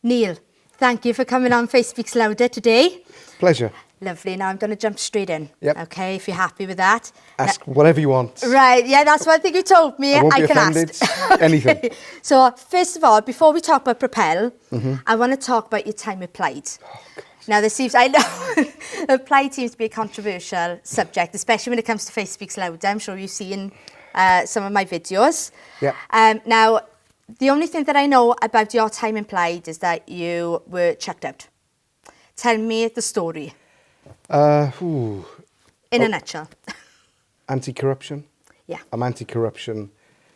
Neil, thank you for coming on Face Speaks Louder today. Pleasure. Lovely. Now I'm going to jump straight in. Yep. Okay, if you're happy with that. Ask whatever you want. Right, yeah, that's one thing you told me. I won't be can offended. ask. Anything. Okay. So, first of all, before we talk about Propel, I want to talk about your time with Plaid. Oh, God. Now, I know Plaid seems to be a controversial subject, especially when it comes to Face Speaks Louder. I'm sure you've seen some of my videos. Yeah. Now, the only thing that I know about your time in Plaid is that you were chucked out. Tell me the story. In a nutshell. Anti-corruption. Yeah. I'm anti-corruption.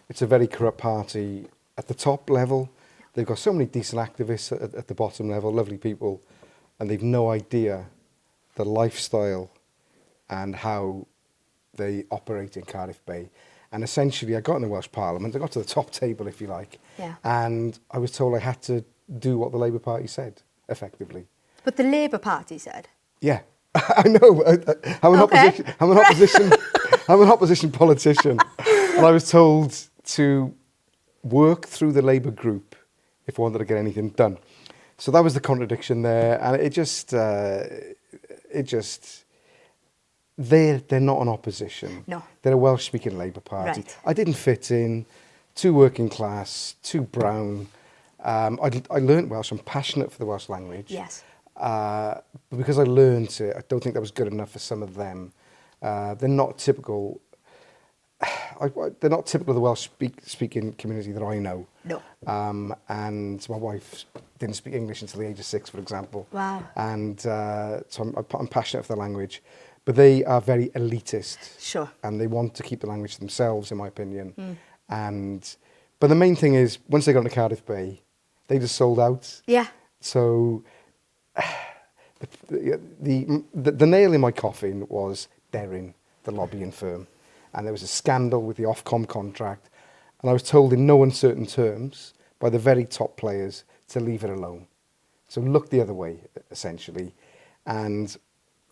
It's a very corrupt party at the top level. They've got so many decent activists at the bottom level, lovely people, and they've no idea the lifestyle and how they operate in Cardiff Bay. And essentially, I got in the Welsh Parliament, I got to the top table, if you like, and I was told I had to do what the Labour Party said, effectively. But the Labour Party said? Yeah. I know. I'm an opposition politician, and I was told to work through the Labour group if I wanted to get anything done. So that was the contradiction there, and they're not an opposition. No. They're a Welsh-speaking Labour Party. Right. I didn't fit in. Too working class, too brown. I learnt Welsh. I'm passionate for the Welsh language. Yes. But because I learned it, I don't think that was good enough for some of them. They're not typical. They're not typical of the Welsh speaking community that I know. No. And my wife didn't speak English until the age of 6, for example. Wow. And so I'm passionate for the language, but they are very elitist. Sure. And they want to keep the language to themselves, in my opinion. But the main thing is, once they got into Cardiff Bay, they just sold out. Yeah. So the nail in my coffin was Deryn, the lobbying firm. And there was a scandal with the Ofcom contract. And I was told in no uncertain terms by the very top players to leave it alone. So look the other way, essentially. And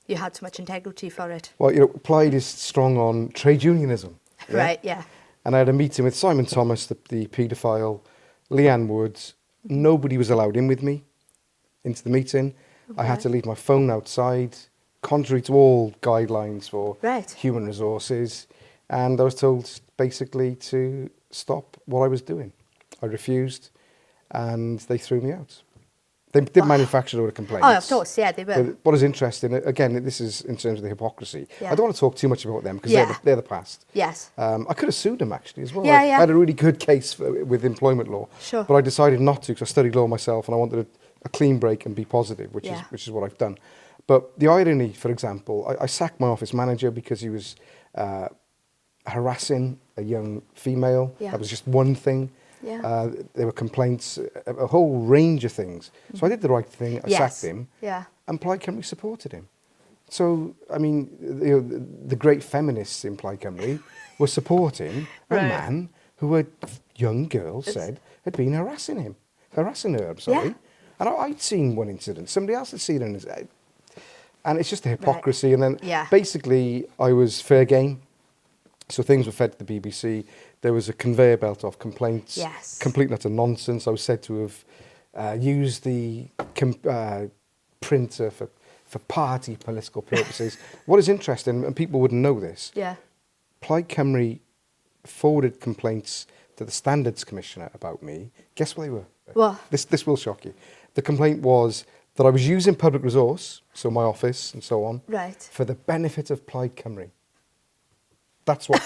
you had too much integrity for it. well, Plaid is strong on trade unionism. Yeah? Right, yeah. And I had a meeting with Simon Thomas, the paedophile, Leanne Woods. Nobody was allowed in with me into the meeting. Okay. I had to leave my phone outside, contrary to all guidelines for human resources. And I was told basically to stop what I was doing. I refused, and they threw me out. They did manufacture all the complaints. Oh, of course, yeah, they will. But what is interesting, again, this is in terms of the hypocrisy. Yeah. I don't want to talk too much about them because they're the past. Yes. I could have sued them actually as well. Yeah, I yeah. had a really good case with employment law. Sure. But I decided not to because I studied law myself and I wanted a clean break and be positive, which is what I've done. But the irony, for example, I sacked my office manager because he was harassing a young female. Yeah. That was just one thing. Yeah. There were complaints, a whole range of things. So I did the right thing. I sacked him. Yeah. And Plaid Cymru supported him. So, I mean, the great feminists in Plaid Cymru were supporting a man who a young girl said had been harassing her, I'm sorry. Yeah. And I'd seen one incident. Somebody else had seen it. And it's just the hypocrisy. And then basically I was fair game. So things were fed to the BBC. There was a conveyor belt of complaints. Yes. Complete and utter nonsense. I was said to have used the printer for party political purposes. What is interesting, and people wouldn't know this, Plaid Cymru forwarded complaints to the Standards Commissioner about me. Guess what they were? What? This will shock you. The complaint was that I was using public resource, so my office and so on, for the benefit of Plaid Cymru. That's what.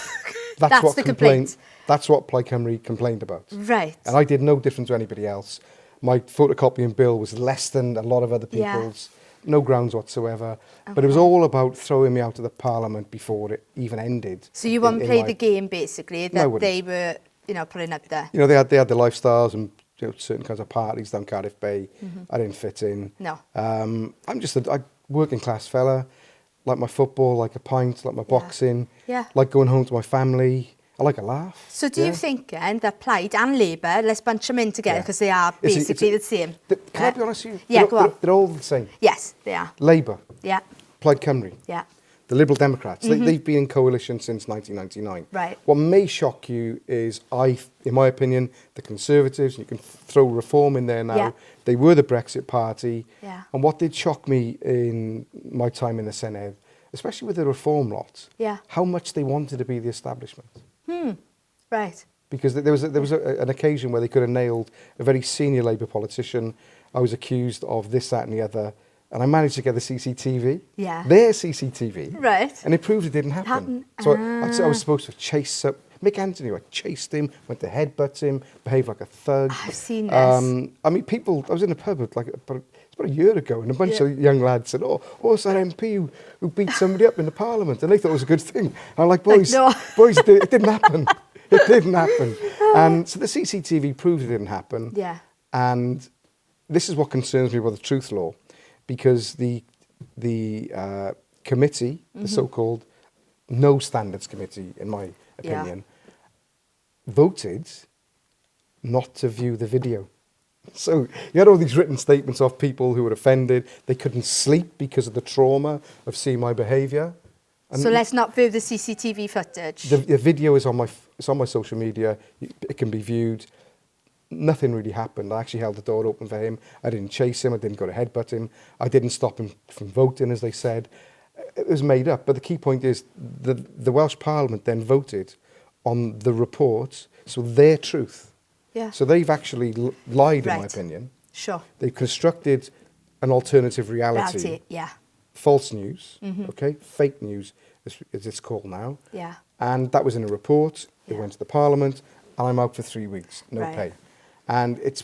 That's what the complaint. That's what Plaid Cymru complained about. Right. And I did no different to anybody else. My photocopying bill was less than a lot of other people's. No grounds whatsoever. Okay. But it was all about throwing me out of the Parliament before it even ended. So you wouldn't play the game, basically, that they were, putting up there? They had the lifestyles and certain kinds of parties down Cardiff Bay. I didn't fit in. No. I'm just a working class fella. Like my football, like a pint, like my boxing. Yeah. Like going home to my family. I like a laugh. So do you think, then, that Plaid and Labour, let's bunch them in together because they are basically the same? Can I be honest with you? Yeah, go on. They're all the same. Yes, they are. Labour. Yeah. Plaid Cymru. Yeah. The Liberal Democrats. They've been in coalition since 1999. Right. What may shock you is in my opinion, the Conservatives, you can throw Reform in there now, They were the Brexit Party. Yeah. And what did shock me in my time in the Senedd, especially with the reform lot, Yeah. how much they wanted to be the establishment. Right. Because there was an occasion where they could have nailed a very senior Labour politician. I was accused of this, that and the other. And I managed to get the CCTV. Yeah. Their CCTV. Right. And it proved it didn't happen. So I was supposed to chase up Mick Anthony. I chased him, went to headbutt him, behaved like a thug. I've seen this. I mean, I was in a pub it's about a year ago, and a bunch of young lads said, oh, it's that MP who beat somebody up in the Parliament. And they thought it was a good thing. And I'm like, boys, no. boys, it didn't happen. It didn't happen. And so the CCTV proved it didn't happen. Yeah. And this is what concerns me about the Truth Law, because the committee, the so-called No Standards Committee, in my opinion, voted not to view the video. So you had all these written statements of people who were offended. They couldn't sleep because of the trauma of seeing my behaviour. And So let's not view the CCTV footage. the video is on my social media. It can be viewed. Nothing really happened. I actually held the door open for him. I didn't chase him. I didn't go to headbutt him. I didn't stop him from voting, as they said. It was made up. But the key point is the Welsh Parliament then voted on the report, so their truth. Yeah. So they've actually lied, in my Right. opinion. Sure. They've constructed an alternative reality. Yeah. False news, okay? Fake news, as it's called now. Yeah. And that was in a report. It Yeah. went to the Parliament, and I'm out for 3 weeks, no Right. pay. And it's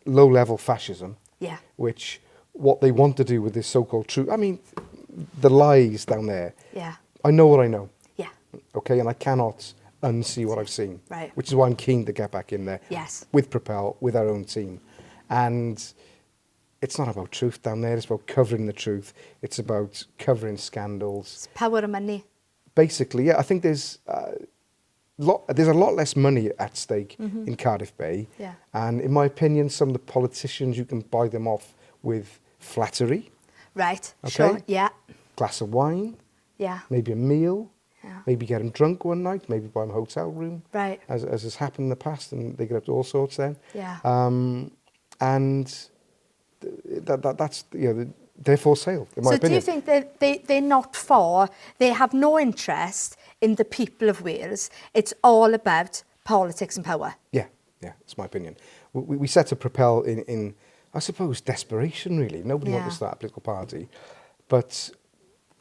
low-level fascism, Yeah. which what they want to do with this so-called truth. I mean, the lies down there. Yeah. I know what I know, Yeah. okay? And I cannot unsee what I've seen. Right. Which is why I'm keen to get back in there. Yes. With Propel, with our own team. And it's not about truth down there. It's about covering the truth. It's about covering scandals. It's power of money. Basically, yeah, I think there's a lot less money at stake in Cardiff Bay. Yeah. And in my opinion, some of the politicians, you can buy them off with flattery, Right. Okay. Sure. Yeah. glass of wine, Yeah. maybe a meal, Yeah. maybe get them drunk one night, maybe buy them a hotel room, Right. as has happened in the past, and they get up to all sorts then. Yeah. And that's, they're for sale, in my So opinion. do you think that they're not for, they have no interest in the people of Wales? It's all about politics and power. Yeah, that's my opinion. We set up Propel in, I suppose, desperation, really. Nobody wanted Yeah. to start a political party. But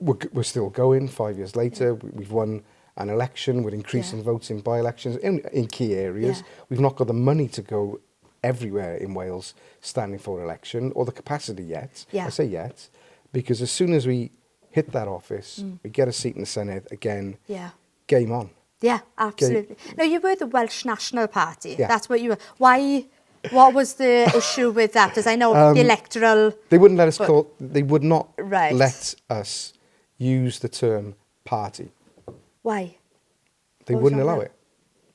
we're still going 5 years later. We've won an election. We're increasing votes in by-elections in key areas. Yeah. We've not got the money to go everywhere in Wales standing for election, or the capacity yet. Yeah. I say yet, because as soon as we hit that office, we get a seat in the Senedd again, Yeah. game on. Yeah, absolutely. Now, you were the Welsh National Party. Yeah. That's what you were. Why? What was the issue with that? Because I know the electoral... They wouldn't let us But- they would not Right. let us use the term party. Why? They What was wouldn't wrong allow with it.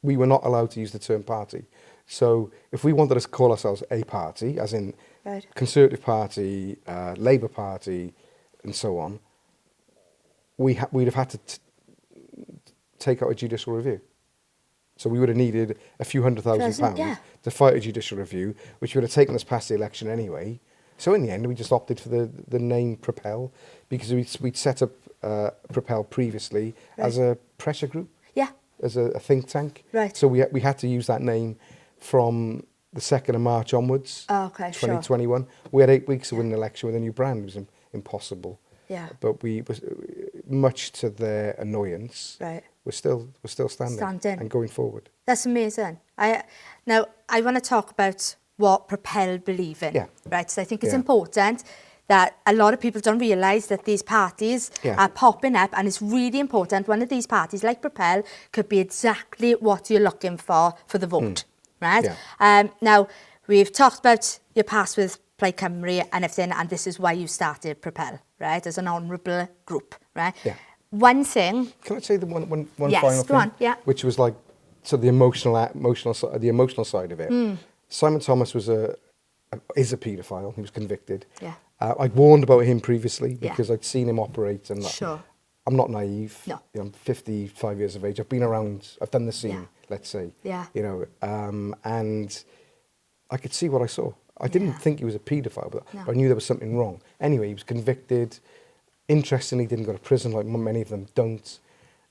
We were not allowed to use the term party. So if we wanted to call ourselves a party, as in Right. Conservative Party, Labour Party, and so on, we'd have had to take out a judicial review. So we would have needed a few £100,000 Yeah. to fight a judicial review, which would have taken us past the election anyway. So in the end, we just opted for the name Propel, because we'd set up Propel previously as a pressure group, Yeah. as a think tank. Right. So we had to use that name from the 2nd of March onwards, Oh, okay, sure. 2021. We had 8 weeks to win an election with a new brand. It was impossible. Yeah. But we was, much to their annoyance, Right. we're still standing Standing. and going forward. That's amazing. Now, I want to talk about what Propel believe in. Yeah. Right. So I think it's Yeah. important that a lot of people don't realise that these parties Yeah. are popping up, and it's really important. One of these parties, like Propel, could be exactly what you're looking for the vote. Right? Yeah. Now, we've talked about your past with Plaid Cymru and everything, and this is why you started Propel, right, as an honourable group, right? Yeah. One thing... Can I say the one Yes, final go thing? on, yeah. Which was like, so the emotional side of it. Hmm. Simon Thomas is a paedophile. He was convicted. Yeah. I'd warned about him previously Yeah. because I'd seen him operate, and Sure. I'm not naive. No. I'm 55 years of age. I've been around. I've done the scene. Yeah. Let's say. Yeah. And I could see what I saw. I didn't think he was a paedophile, but No. I knew there was something wrong. Anyway, he was convicted. Interestingly, didn't go to prison like many of them don't.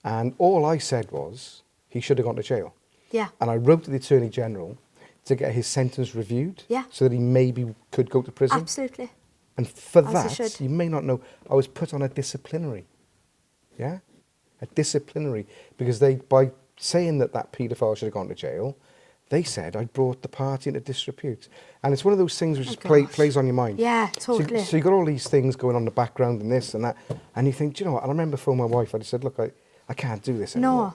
And all I said was, he should have gone to jail. Yeah. And I wrote to the Attorney General to get his sentence reviewed, Yeah. so that he maybe could go to prison. Absolutely. And for As he that, should. you may not know, I was put on a disciplinary. Yeah? A disciplinary. Because they, by saying that that paedophile should have gone to jail, they said I brought the party into disrepute. And it's one of those things which Oh, just gosh. plays on your mind. Yeah, totally. So you got all these things going on in the background and this and that. And you think, do you know what? And I remember phoning my wife. I just said, look, I can't do this anymore. No.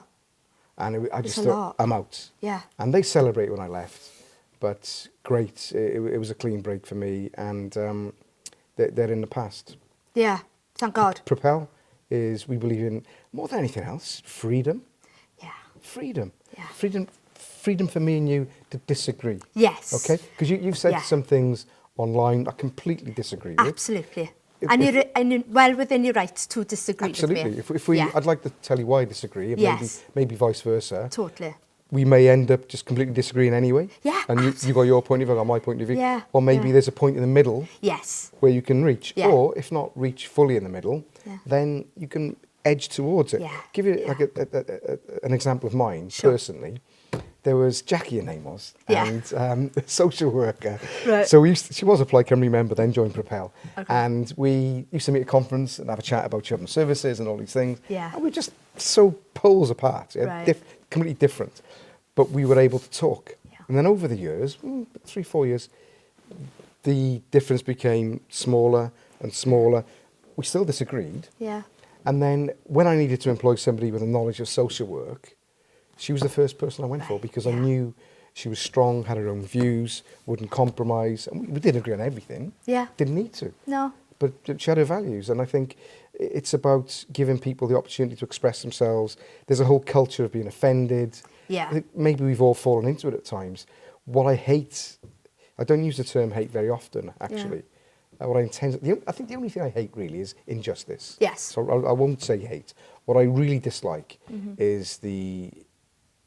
And I It's just a thought, lot. I'm out. Yeah. And they celebrated when I left. But great. It was a clean break for me. And they're in the past. Yeah. Thank God. Propel is, we believe in, more than anything else, freedom. Yeah. Freedom. Yeah. Freedom for me and you to disagree. Yes. Okay? Because you've said Yeah. some things online I completely disagree with. Absolutely. And you're well within your rights to disagree Absolutely. with me. If we, Yeah. I'd like to tell you why I disagree, and Yes. maybe vice versa. Totally. We may end up just completely disagreeing anyway. Yeah, And you got your point of view, I got my point of view. Yeah, Or maybe yeah. there's a point in the middle Yes. where you can reach. Yeah. Or if not reach fully in the middle, Yeah. then you can edge towards it. Yeah, Give you yeah. like an example of mine Sure. personally. There was Jackie, her name was, Yeah. and a social worker. Right. So she was a Plaid Cymru member, then joined Propel. Okay. And we used to meet at a conference and have a chat about children's services and all these things. Yeah. And we're just so poles apart, Right. completely different. But we were able to talk. Yeah. And then over the years, 3-4 years, the difference became smaller and smaller. We still disagreed. Yeah. And then when I needed to employ somebody with a knowledge of social work, she was the first person I went for, because I Yeah. knew she was strong, had her own views, wouldn't compromise. And we didn't agree on everything. Yeah. Didn't need to. No. But she had her values. And I think it's about giving people the opportunity to express themselves. There's a whole culture of being offended. Yeah. I think maybe we've all fallen into it at times. What I hate, I don't use the term hate very often, actually. What I intend, I think the only thing I hate really is injustice. Yes. So I won't say hate. What I really dislike is the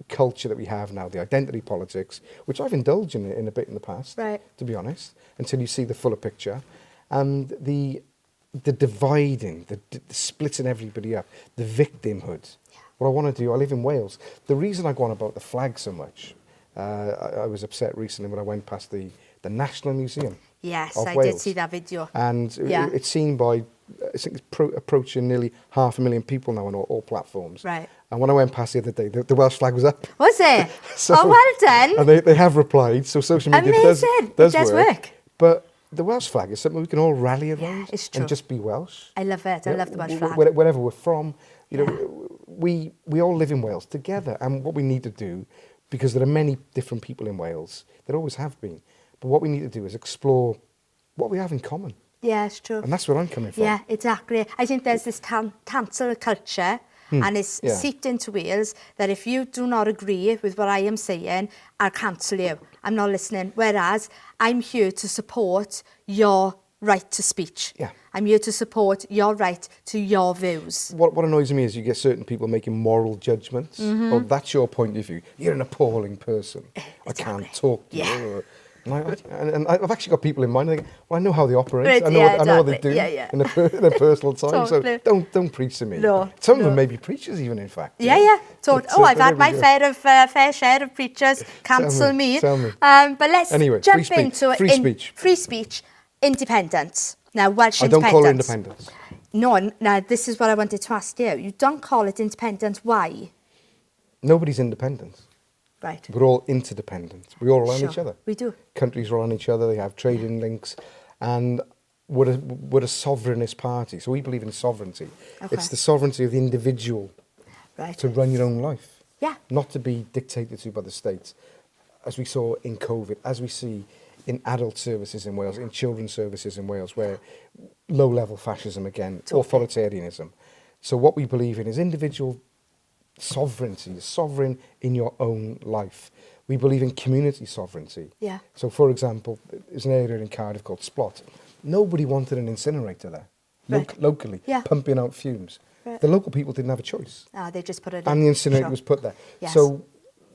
culture that we have now, the identity politics, which I've indulged in a bit in the past, Right. to be honest, until you see the fuller picture. And the dividing, the splitting everybody up, the victimhood. What I want to do, I live in Wales. The reason I go on about the flag so much, I was upset recently when I went past the National Museum. Yes, of I Wales. did see that video. And Yeah. it's seen by, I think it's approaching nearly 500,000 people now on all platforms. Right. And when I went past the other day, the Welsh flag was up. Was it? So- Oh, well done. And they have replied, so social media Amazing. It does work. But the Welsh flag is something we can all rally around it's true. and just be Welsh. I love it. I love the Welsh flag. Wherever we're from, you know, we all live in Wales together. And what we need to do, because there are many different people in Wales, there always have been, but what we need to do is explore what we have in common. Yeah, it's true. And that's where I'm coming from. Yeah, exactly. I think there's this cancel culture, and it's yeah. seeped into Wales that if you do not agree with what I am saying, I'll cancel you. I'm not listening. Whereas I'm here to support your right to speech. Yeah. I'm here to support your right to your views. What annoys me is you get certain people making moral judgments. Oh, that's your point of view. You're an appalling person. I can't talk to you. And I've actually got people in mind. They think, well, I know how they operate. Right, I know, yeah, I know what they do exactly. Yeah, in their personal time. Totally. So don't preach to me. No, Some of them no. may be preachers, even in fact. Yeah. I've There had we my go. fair share of preachers cancel me. tell me. But let's Anyway, jump free speech. into Free speech. Free speech, independence. Now, Welsh I don't independence. call it independence. No, now this is what I wanted to ask you. You don't call it independence. Why? Nobody's independent. Right. We're all interdependent. We all rely on Sure, each other. we do. Countries rely on each other. They have trading links. And we're a sovereignist party. So we believe in sovereignty. Okay. It's the sovereignty of the individual Right. to run your own life. Yeah. Not to be dictated to by the state. As we saw in COVID, as we see in adult services in Wales, in children's services in Wales, where low-level fascism again, authoritarianism. So what we believe in is individual sovereignty, sovereign in your own life. We believe in community sovereignty. Yeah. So, for example, there's an area in Cardiff called Splot. Nobody wanted an incinerator there, Right. locally, Yeah. pumping out fumes. Right. The local people didn't have a choice. They just put it in. And the incinerator Sure. was put there. Yes. So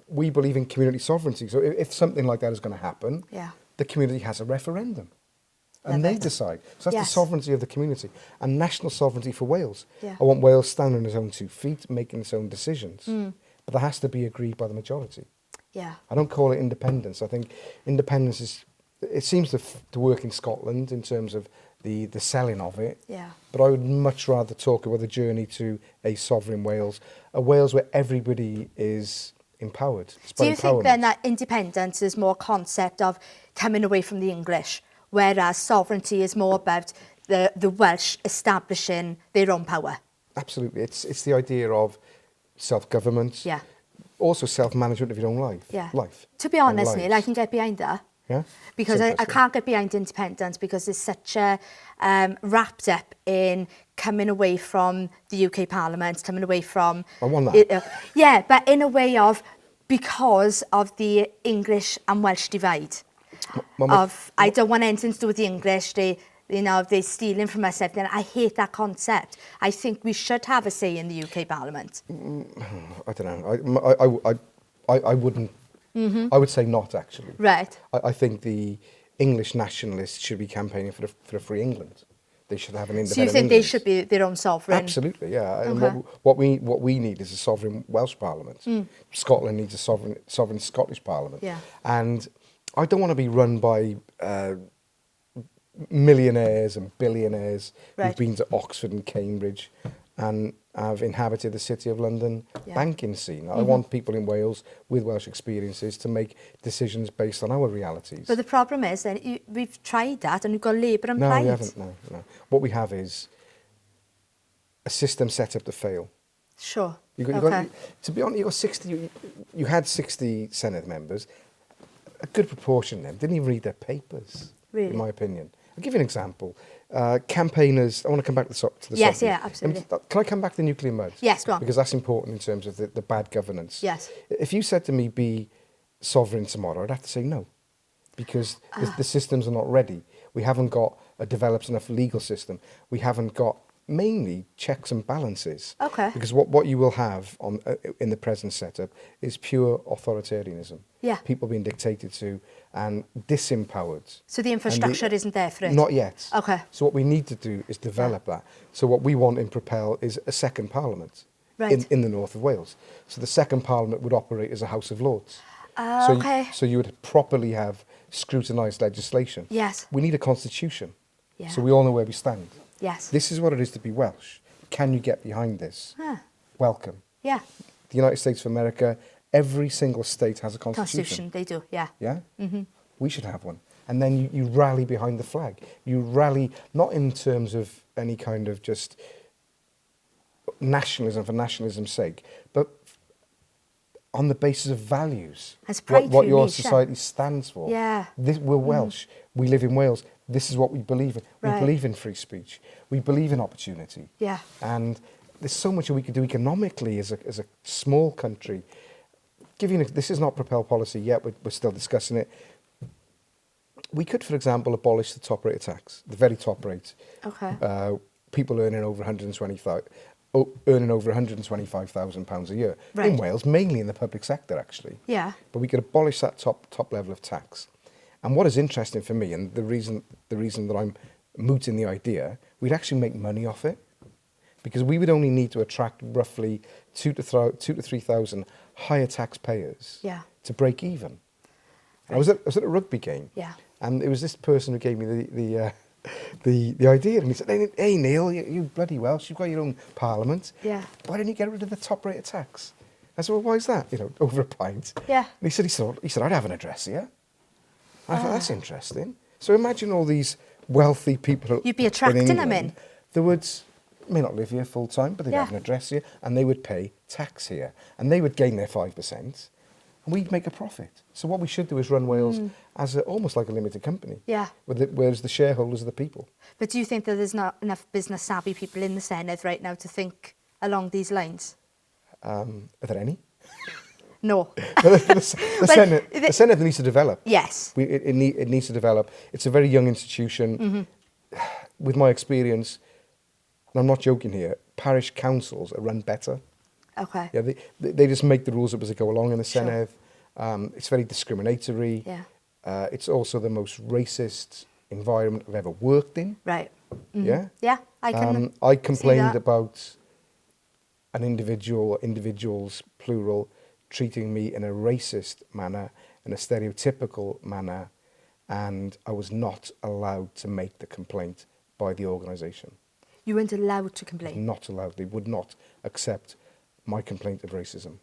we believe in community sovereignty. So if something like that is going to happen, Yeah. the community has a referendum. And Love they it. decide. So that's Yes. the sovereignty of the community. And national sovereignty for Wales. Yeah. I want Wales standing on its own 2 feet, making its own decisions. Mm. But that has to be agreed by the majority. Yeah. I don't call it independence. I think independence it seems to work in Scotland in terms of the selling of it. Yeah. But I would much rather talk about the journey to a sovereign Wales, a Wales where everybody is empowered. It's Do about you think empowerment. then that independence is more a concept of coming away from the English, whereas sovereignty is more about the Welsh establishing their own power? Absolutely. It's the idea of self-government. Yeah. Also self-management of your own life. Yeah. Life. To be and honest, Neil, I lives. can get behind that. Yeah? Because It's I interesting. can't get behind independence because it's such a wrapped up in coming away from the UK Parliament, coming away from... I want that. Yeah, but in a way of because of the English and Welsh divide. I don't want anything to do with the English, they're stealing from us, everything. I hate that concept. I think we should have a say in the UK Parliament. I don't know. I wouldn't. I would say not, actually. Right. I think the English nationalists should be campaigning for a free England. They should have an independent So you think England. they should be their own sovereign? Absolutely, yeah. And Okay. what we need is a sovereign Welsh Parliament. Scotland needs a sovereign Scottish Parliament. Yeah. And I don't want to be run by millionaires and billionaires Right. who've been to Oxford and Cambridge and have inhabited the City of London Yeah. banking scene. I want people in Wales with Welsh experiences to make decisions based on our realities. But the problem is that we've tried that and we've got Labour and No, Plaid. we haven't. No. What we have is a system set up to fail. Sure. You Okay. to be honest, you got 60. You had 60 Senate members. A good proportion of them didn't even read their papers. Really? In my opinion, I'll give you an example. Campaigners. I want to come back to the Yes, subject. yeah, absolutely. Can I come back to nuclear mud? Yes, go on. Because that's important in terms of the bad governance. Yes. If you said to me, "Be sovereign tomorrow," I'd have to say no, because the systems are not ready. We haven't got a developed enough legal system. We haven't got mainly checks and balances. Okay. Because what you will have in the present setup is pure authoritarianism. Yeah. People being dictated to and disempowered. So the infrastructure isn't there for it? Not yet. Okay. So what we need to do is develop that. So what we want in Propel is a second parliament Right. in the north of Wales. So the second parliament would operate as a House of Lords. Okay. So you would properly have scrutinised legislation. Yes. We need a constitution. Yeah. So we all know where we stand. Yes. This is what it is to be Welsh. Can you get behind this? Huh. Welcome. Yeah. The United States of America, every single state has a Constitution, they do, yeah. Yeah? We should have one. And then you rally behind the flag. You rally, not in terms of any kind of just nationalism for nationalism's sake, but on the basis of values. As pride what for your nation. society stands for. Yeah. We're Welsh. We live in Wales. This is what we believe in. Right. We believe in free speech. We believe in opportunity. Yeah. And there's so much we could do economically as a small country. This is not Propel policy yet. We're still discussing it. We could, for example, abolish the top rate of tax, the very top rate. Okay. People earning over 125,000 pounds a year Right. in Wales, mainly in the public sector, actually. Yeah. But we could abolish that top level of tax. And what is interesting for me, and the reason that I'm mooting the idea, we'd actually make money off it, because we would only need to attract roughly 2,000 to 3,000 higher taxpayers Yeah. to break even. I was at a rugby game, Yeah. and it was this person who gave me the idea, and he said, "Hey Neil, you bloody Welsh, you've got your own parliament. Yeah. Why don't you get rid of the top rate of tax?" I said, "Well, why is that? Over a pint." Yeah. And he said, "I'd have an address here." I thought, that's interesting. So imagine all these wealthy people. You'd be attracting them England in. that may not live here full time, but they'd have Yeah. an address here, and they would pay tax here, and they would gain their 5%, and we'd make a profit. So what we should do is run Wales as almost like a limited company. Yeah. Whereas the shareholders are the people. But do you think that there's not enough business savvy people in the Senedd right now to think along these lines? Are there any? No. the Senedd needs to develop. Yes. It needs to develop. It's a very young institution. With my experience, and I'm not joking here, parish councils are run better Okay. Yeah, they just make the rules up as they go along in the Senedd. It's very discriminatory. Yeah. It's also the most racist environment I've ever worked in. Right. Mhm. Yeah. Yeah, I can I see complained that. about an individual, or individuals, plural, treating me in a racist manner, in a stereotypical manner, and I was not allowed to make the complaint by the organisation. You weren't allowed to complain. Not allowed. They would not accept my complaint of racism.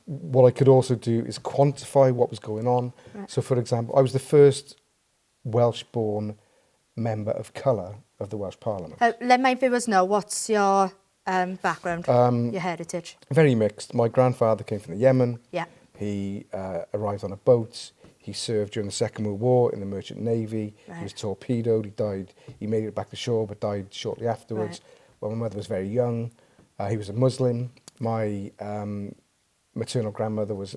What I could also do is quantify what was going on. Right. So, for example, I was the first Welsh-born member of colour of the Welsh Parliament. Let my viewers know, what's your background, your heritage? Very mixed. My grandfather came from the Yemen. Yeah. He arrived on a boat. He served during the Second World War in the Merchant Navy. Right. He was torpedoed. He died. He made it back to shore, but died shortly afterwards. Right. Well, my mother was very young. He was a Muslim. My maternal grandmother was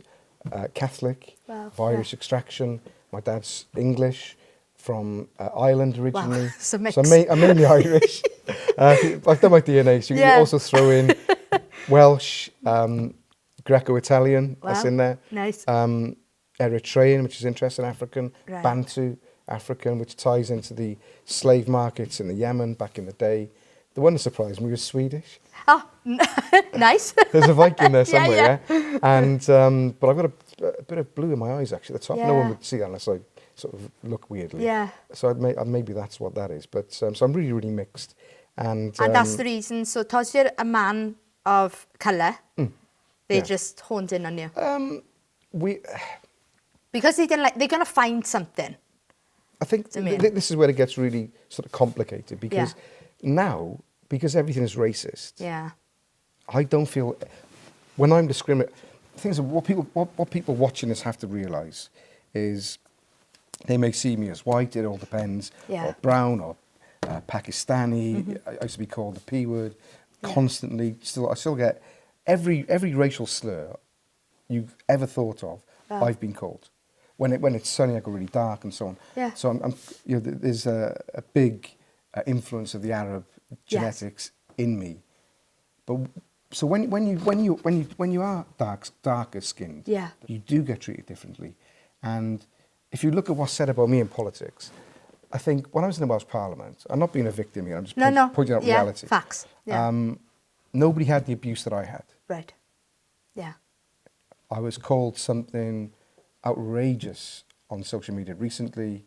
Catholic, Wow. of Irish extraction. My dad's English, from Ireland originally. Wow. It's a mix. So I'm mainly Irish. I've done my DNA, so you Yeah. can also throw in Welsh, Greco-Italian, that's Wow. in there. Nice. Eritrean, which is interesting, African. Right. Bantu, African, which ties into the slave markets in the Yemen back in the day. The one that surprised me was Swedish. Oh, nice. There's a Viking there somewhere, Yeah, yeah. And but I've got a bit of blue in my eyes actually at the top. No one Yeah. would see that unless I sort of look weirdly. Yeah. So maybe that's what that is. But so I'm really, really mixed. And that's the reason. So, because you're a man of colour, they yeah. just honed in on you. we, Because they're going to find something. I think I mean? this is where it gets really sort of complicated because now, because everything is racist, Yeah. I don't feel, when I'm discriminating, things what people watching this have to realise is they may see me as white, it all depends, Yeah. or brown, or Pakistani. I used to be called the P word constantly. I still get every racial slur you've ever thought of. Wow. I've been called. When it's sunny, I go really dark and so on. Yeah. So I'm there's a big influence of the Arab genetics in me. But so when you are darker skinned, Yeah. you do get treated differently. And if you look at what's said about me in politics, I think when I was in the Welsh Parliament, I'm not being a victim here, I'm just pointing out reality. Facts. Yeah. Nobody had the abuse that I had. Right. Yeah. I was called something outrageous on social media recently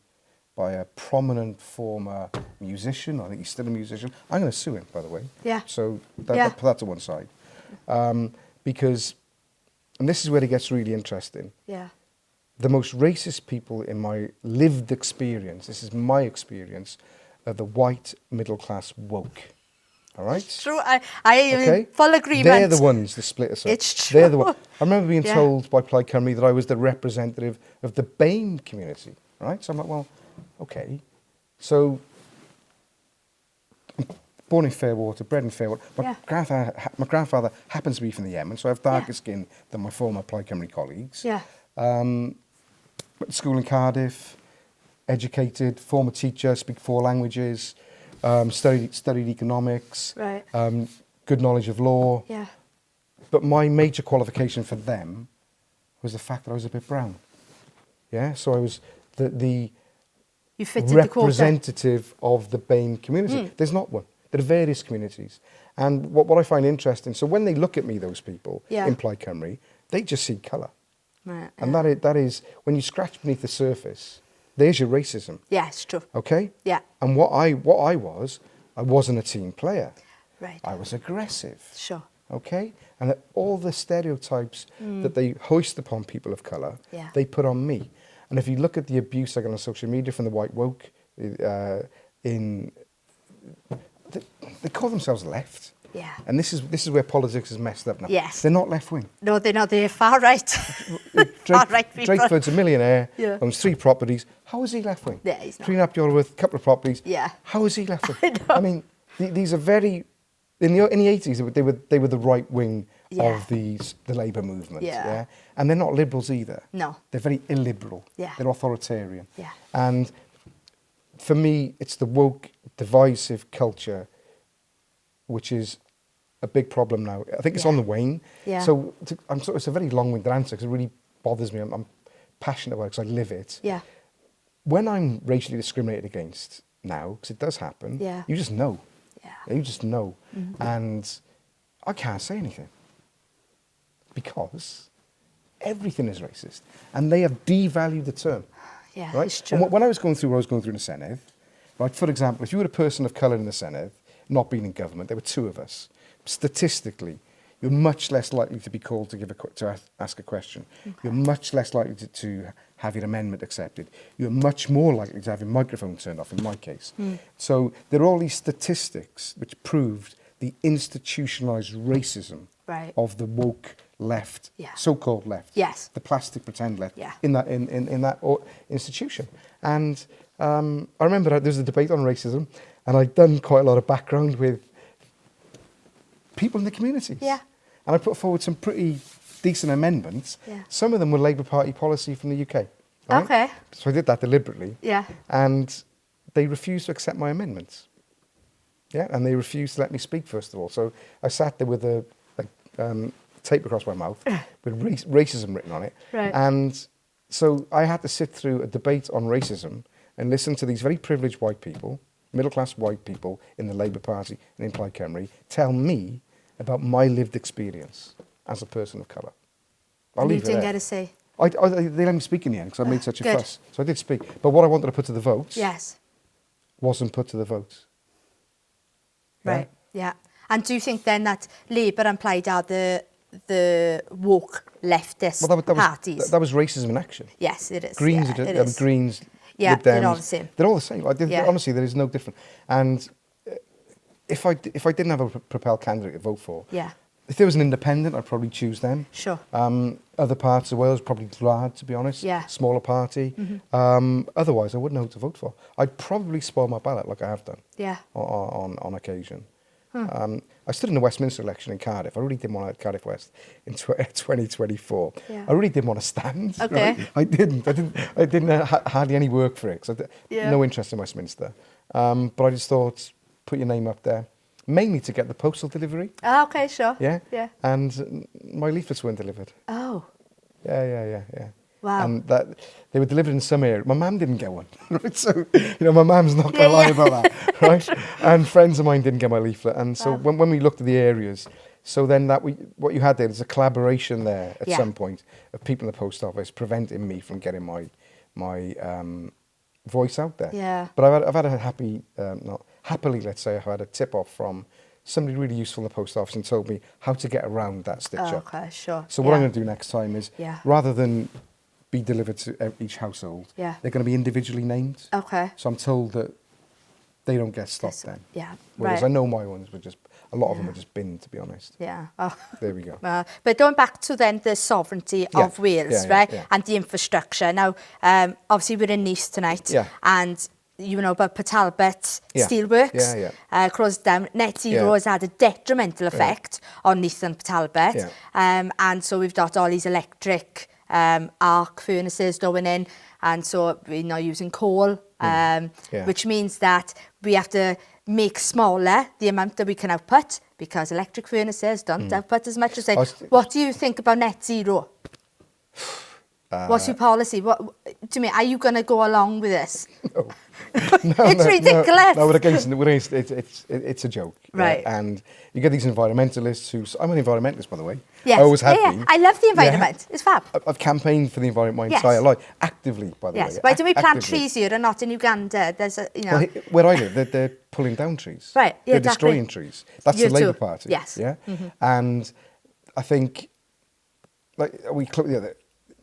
by a prominent former musician. I think he's still a musician. I'm going to sue him, by the way. Yeah. So Yeah. put that to one side. Because, and this is where it gets really interesting, Yeah. the most racist people in my lived experience, this is my experience, are the white middle class woke. All right? True. I am Okay? in full agreement. They're the ones that split us up. It's They're the true. one. I remember being Yeah. told by Plaid Cymru that I was the representative of the BAME community, right? So I'm like, well, okay. So I'm born in Fairwater, bred in Fairwater. My grandfather happens to be from the Yemen, so I have darker skin than my former Plaid Cymru colleagues. Yeah. Went to school in Cardiff, educated, former teacher, speak 4 languages, studied economics, Right. good knowledge of law. Yeah. But my major qualification for them was the fact that I was a bit brown. Yeah, so I was the You fitted the quota. representative of the BAME community. There's not one. There are various communities. And what I find interesting, so when they look at me, those people, Yeah. in Plaid Cymru, they just see colour. Right. And that is, when you scratch beneath the surface, there's your racism. Yeah, it's true. Okay? Yeah. And what I wasn't a team player. Right. I was aggressive. Sure. Okay? And that all the stereotypes that they hoist upon people of colour, Yeah. they put on me. And if you look at the abuse I got on social media from the white woke, they call themselves left. Yeah. And this is where politics is messed up now. Yes. They're not left wing. No, they're not. They're far right. Far right people. Drakeford's a millionaire, Yeah. owns 3 properties. How is he left wing? Yeah, he's not. 3.5 euro worth, a couple of properties. Yeah. How is he left wing? I know. I mean, these are very. In the 80s, they were the right wing Yeah. of the Labour movement. Yeah. And they're not liberals either. No. They're very illiberal. Yeah. They're authoritarian. Yeah. And for me, it's the woke, divisive culture which is a big problem now. I think it's on the wane. Yeah. So it's a very long-winded answer because it really bothers me. I'm passionate about it because I live it. Yeah. When I'm racially discriminated against now, because it does happen, Yeah. you just know. Yeah. You just know. And I can't say anything because everything is racist. And they have devalued the term. Yeah, Right? it's true. And when I was going through what I was going through in the Senedd, right, for example, if you were a person of colour in the Senedd, not being in government, there were two of us. Statistically, you're much less likely to be called to ask a question. Okay. You're much less likely to have your amendment accepted. You're much more likely to have your microphone turned off, in my case. So there are all these statistics which proved the institutionalised racism of the woke left, so-called left, the plastic pretend left, in that institution. And I remember there was a debate on racism, and I'd done quite a lot of background with people in the communities. Yeah. And I put forward some pretty decent amendments. Yeah. Some of them were Labour Party policy from the UK. Right? Okay. So I did that deliberately. Yeah. And they refused to accept my amendments. Yeah, and they refused to let me speak, first of all. So I sat there with a tape across my mouth with racism written on it. Right. And so I had to sit through a debate on racism and listen to these very privileged white people, middle-class white people in the Labour Party and in Plaid Cymru, tell me about my lived experience as a person of colour. And you didn't get a say? They let me speak in the end because I made such a fuss. So I did speak. But what I wanted to put to the votes wasn't put to the votes. Right, yeah. And do you think then that Labour and Plaid are the woke leftist parties? That was racism in action. Yes, it is. Greens, Greens, Lib Dems, they're all the same. They're all the same. Honestly, there is no difference. And if I didn't have a propelled candidate to vote for, if there was an independent, I'd probably choose them. Sure. Other parts of Wales, probably Gwlad, to be honest. Yeah. Smaller party. Otherwise, I wouldn't know who to vote for. I'd probably spoil my ballot like I have done. Yeah. On occasion. I stood in the Westminster election in Cardiff. I really didn't want to Cardiff West in 2024. Yeah. I really didn't want to stand. Okay. Right? I didn't hardly any work for it. No interest in Westminster. But I just thought, put your name up there. Mainly to get the postal delivery. Oh, okay, sure. Yeah? Yeah. And my leaflets weren't delivered. Oh. Yeah. Wow. And they were delivered in some area. My mum didn't get one. Right? So, my mum's not going to lie about that. Right? And friends of mine didn't get my leaflet. And so when we looked at the areas, so then what you had there is a collaboration there at some point of people in the post office preventing me from getting my voice out there. Yeah. But I've had a happily, let's say, I've had a tip-off from somebody really useful in the post office and told me how to get around that stitch-up. Okay, sure. So what I'm going to do next time is, rather than be delivered to each household, they're going to be individually named. Okay. So I'm told that they don't get stopped then. Yeah. Whereas I know my ones were just, a lot of them were just binned, to be honest. Yeah. Oh. There we go. But going back to then the sovereignty of Wales, right? Yeah. And the infrastructure. Now, obviously we're in Nice tonight. Yeah. And you know about Port Talbot Steelworks, closed down. Net Zero has had a detrimental effect on Nice and Port Talbot. Yeah. And so we've got all these electric arc furnaces going in, and so we're not using coal, which means that we have to make smaller the amount that we can output because electric furnaces don't output as much as they. What do you think about Net Zero? What's your policy? To me, are you going to go along with this? No. It's ridiculous. No, it's a joke. Right. And you get these environmentalists I'm an environmentalist, by the way. Yes. I always have been. Yeah. I love the environment. It's fab. I've campaigned for the environment my entire life, actively, by the way. Why do we plant trees here and not in Uganda? There's Well, where I live, they're pulling down trees. Right. Yeah, they're destroying trees. That's the Labour Party. Yes. Yeah. And I think,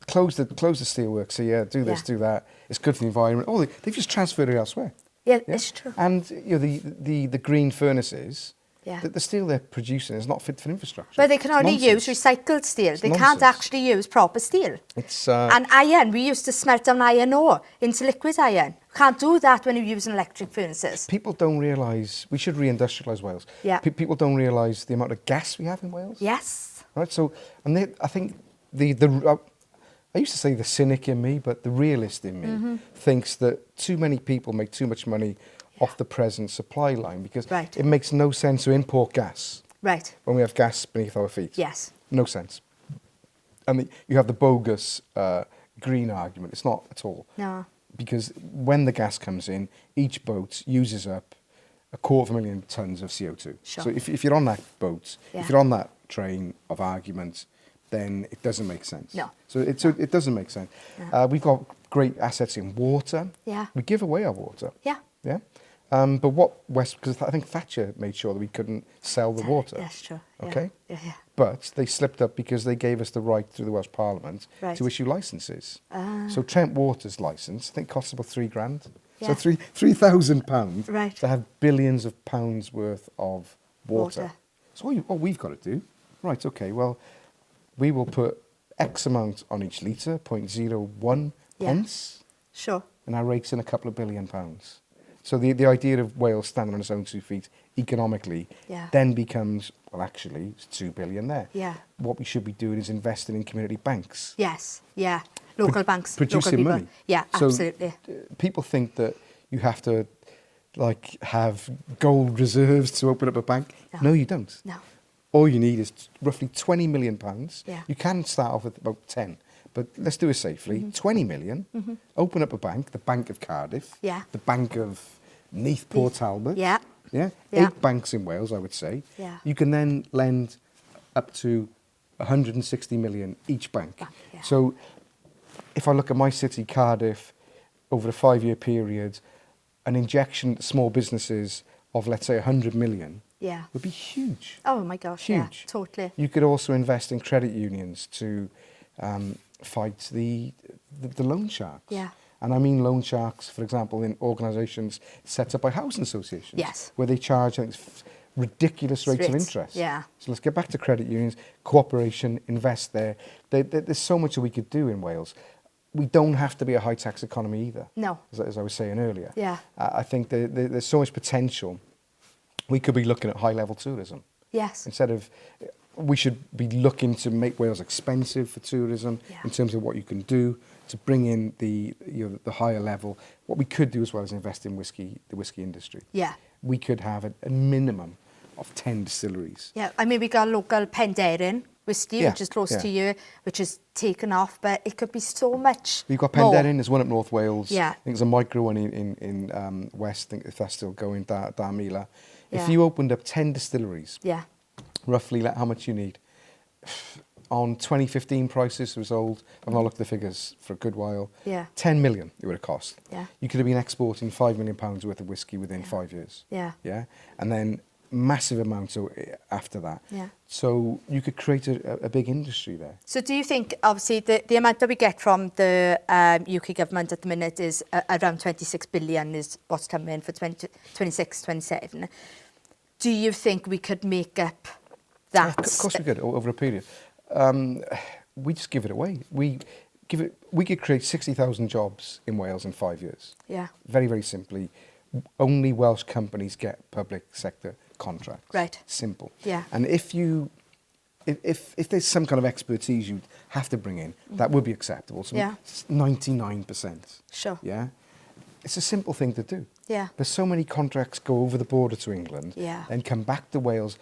close the steelworks here, do this, do that. It's good for the environment. They've just transferred it elsewhere. Yeah, it's true. And the green furnaces, the steel they're producing is not fit for infrastructure. But they can only use recycled steel. They can't actually use proper steel. And iron, we used to smelt down iron ore into liquid iron. Can't do that when you're using electric furnaces. People don't realise, we should reindustrialise Wales. Yeah. People don't realise the amount of gas we have in Wales. Yes. Right, so, I think I used to say the cynic in me, but the realist in me thinks that too many people make too much money off the present supply line because it makes no sense to import gas Right. when we have gas beneath our feet. Yes. No sense. And you have the bogus green argument. It's not at all. No. Because when the gas comes in, each boat uses up 250,000 tonnes of CO2. Sure. So if you're on that boat, Yeah. if you're on that train of argument, then it doesn't make sense. No. So it doesn't make sense. No. We've got great assets in water. Yeah. We give away our water. Yeah. Yeah. But what because I think Thatcher made sure that we couldn't sell the water. That's true. Yeah. Okay. Yeah, yeah. But they slipped up because they gave us the right through the Welsh Parliament Right. to issue licences. Ah. So Trent Water's licence, I think, costs about £3,000. Yeah. So £3,000 Right. to have billions of pounds worth of water. Water. So all we've got to do, right? Okay. Well, we will put X amount on each litre, 0.01 Yeah. pence, Sure. and that rakes in a couple of £1 billion. So the idea of Wales standing on its own 2 feet economically Yeah. then becomes, well, actually, it's 2 billion there. Yeah. What we should be doing is investing in community banks. Yes. Yeah. Local banks. Producing local people. money. Yeah, So, absolutely. People think that you have to, like, have gold reserves to open up a bank. No. No, you don't. No. All you need is roughly £20 million. Yeah. You can start off with about 10, but let's do it safely. Mm-hmm. 20 million, open up a bank, the Bank of Cardiff, Yeah. the Bank of Neath Port Talbot. Yeah. Yeah? Yeah. 8 banks in Wales, I would say. Yeah. You can then lend up to 160 million each bank. Bank, yeah. So if I look at my city, Cardiff, over a 5-year period, an injection to small businesses of, let's say, 100 million Yeah. would be huge. Oh my gosh. Yeah. Huge. Totally. You could also invest in credit unions to fight the loan sharks. Yeah. And I mean loan sharks, for example, in organisations set up by housing associations. Yes. Where they charge, I think, ridiculous rates of interest. Yeah. So let's get back to credit unions, cooperation, invest there. There's so much that we could do in Wales. We don't have to be a high-tax economy either. No. As I was saying earlier. Yeah. I think there's so much potential. We could be looking at high-level tourism. Yes. Instead of, we should be looking to make Wales expensive for tourism Yeah. in terms of what you can do to bring in the higher level. What we could do as well is invest in the whiskey industry. Yeah. We could have a minimum of 10 distilleries. Yeah. I mean, we got local Penderyn whiskey, Yeah, which is close yeah. to you, which is taken off, but it could be so much We've got more. Penderyn, there's one up North Wales. Yeah. I think there's a micro one in West, I think if that's still going, Darmila. If Yeah. you opened up 10 distilleries, Yeah. roughly how much you need? On 2015 prices, it was old. I've not looked at the figures for a good while. Yeah. 10 million it would have cost. Yeah. You could have been exporting £5 million worth of whiskey within 5 years. Yeah. Yeah. And then massive amounts after that. Yeah. So you could create a big industry there. So do you think, obviously, the amount that we get from the UK government at the minute is around 26 billion is what's coming in for 26, 27. Do you think we could make up that? Of course we could, over a period. We just give it away. We could create 60,000 jobs in Wales in 5 years. Yeah. Very, very simply. Only Welsh companies get public sector contracts. Right. Simple. Yeah. And if there's some kind of expertise you have to bring in, that would be acceptable. So Yeah. 99%. Sure. Yeah. It's a simple thing to do. Yeah. There's so many contracts go over the border to England Yeah. and come back to Wales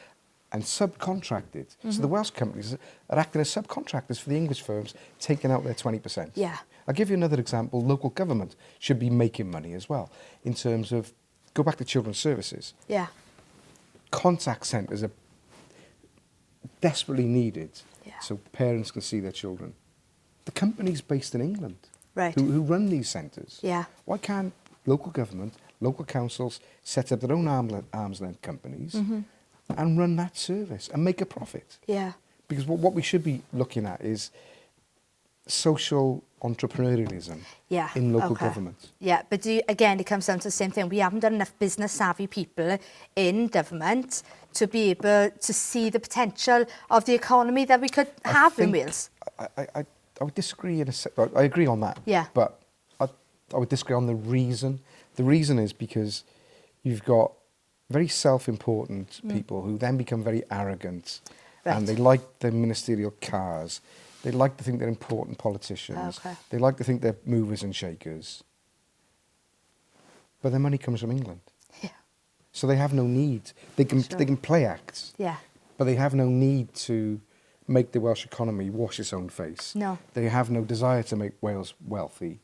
and subcontracted. So the Welsh companies are acting as subcontractors for the English firms, taking out their 20%. Yeah. I'll give you another example. Local government should be making money as well in terms of, go back to children's services. Yeah. Contact centres are desperately needed Yeah. so parents can see their children. The companies based in England Right. who run these centres. Yeah. Why can't local government, local councils set up their own arm's length companies and run that service and make a profit? Yeah. Because what we should be looking at is social entrepreneurialism Yeah. in local okay. government. Yeah, but again, it comes down to the same thing. We haven't got enough business savvy people in government to be able to see the potential of the economy that we could have in Wales. I would disagree I agree on that. Yeah. But I would disagree on the reason. The reason is because you've got very self-important people who then become very arrogant. Right. And they like their ministerial cars. They like to think they're important politicians. Okay. They like to think they're movers and shakers. But their money comes from England. Yeah. So they have no need. They can Sure. they can play acts. Yeah. But they have no need to make the Welsh economy wash its own face. No. They have no desire to make Wales wealthy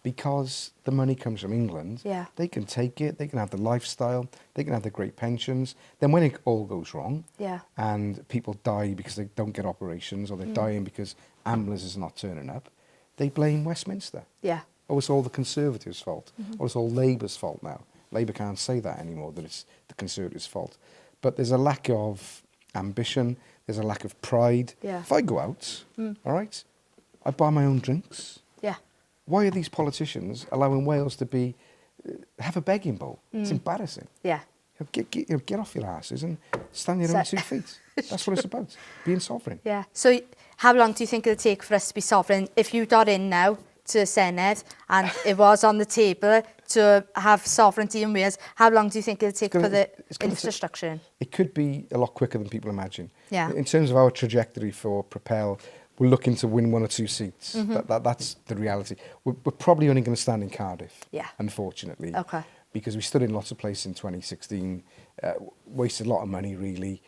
because the money comes from England. Yeah. They can take it, they can have the lifestyle, they can have the great pensions. Then when it all goes wrong Yeah. and people die because they don't get operations or they're dying because ambulances are not turning up, they blame Westminster. Yeah. Oh, it's all the Conservatives' fault. Or it's all Labour's fault now. Labour can't say that anymore, that it's the Conservatives' fault. But there's a lack of ambition, there's a lack of pride. Yeah. If I go out, all right, I buy my own drinks. Yeah. Why are these politicians allowing Wales to be have a begging bowl? It's embarrassing. Yeah. Get off your asses and stand on your own 2 feet. That's what it's about, being sovereign. Yeah. So how long do you think it'll take for us to be sovereign? If you got in now to the Senedd and it was on the table to have sovereignty in Wales, how long do you think it'll take for the infrastructure in? It could be a lot quicker than people imagine. Yeah. In terms of our trajectory for Propel, we're looking to win 1 or 2 seats. That's the reality. We're probably only going to stand in Cardiff, Yeah. unfortunately. Okay. Because we stood in lots of places in 2016, wasted a lot of money, really.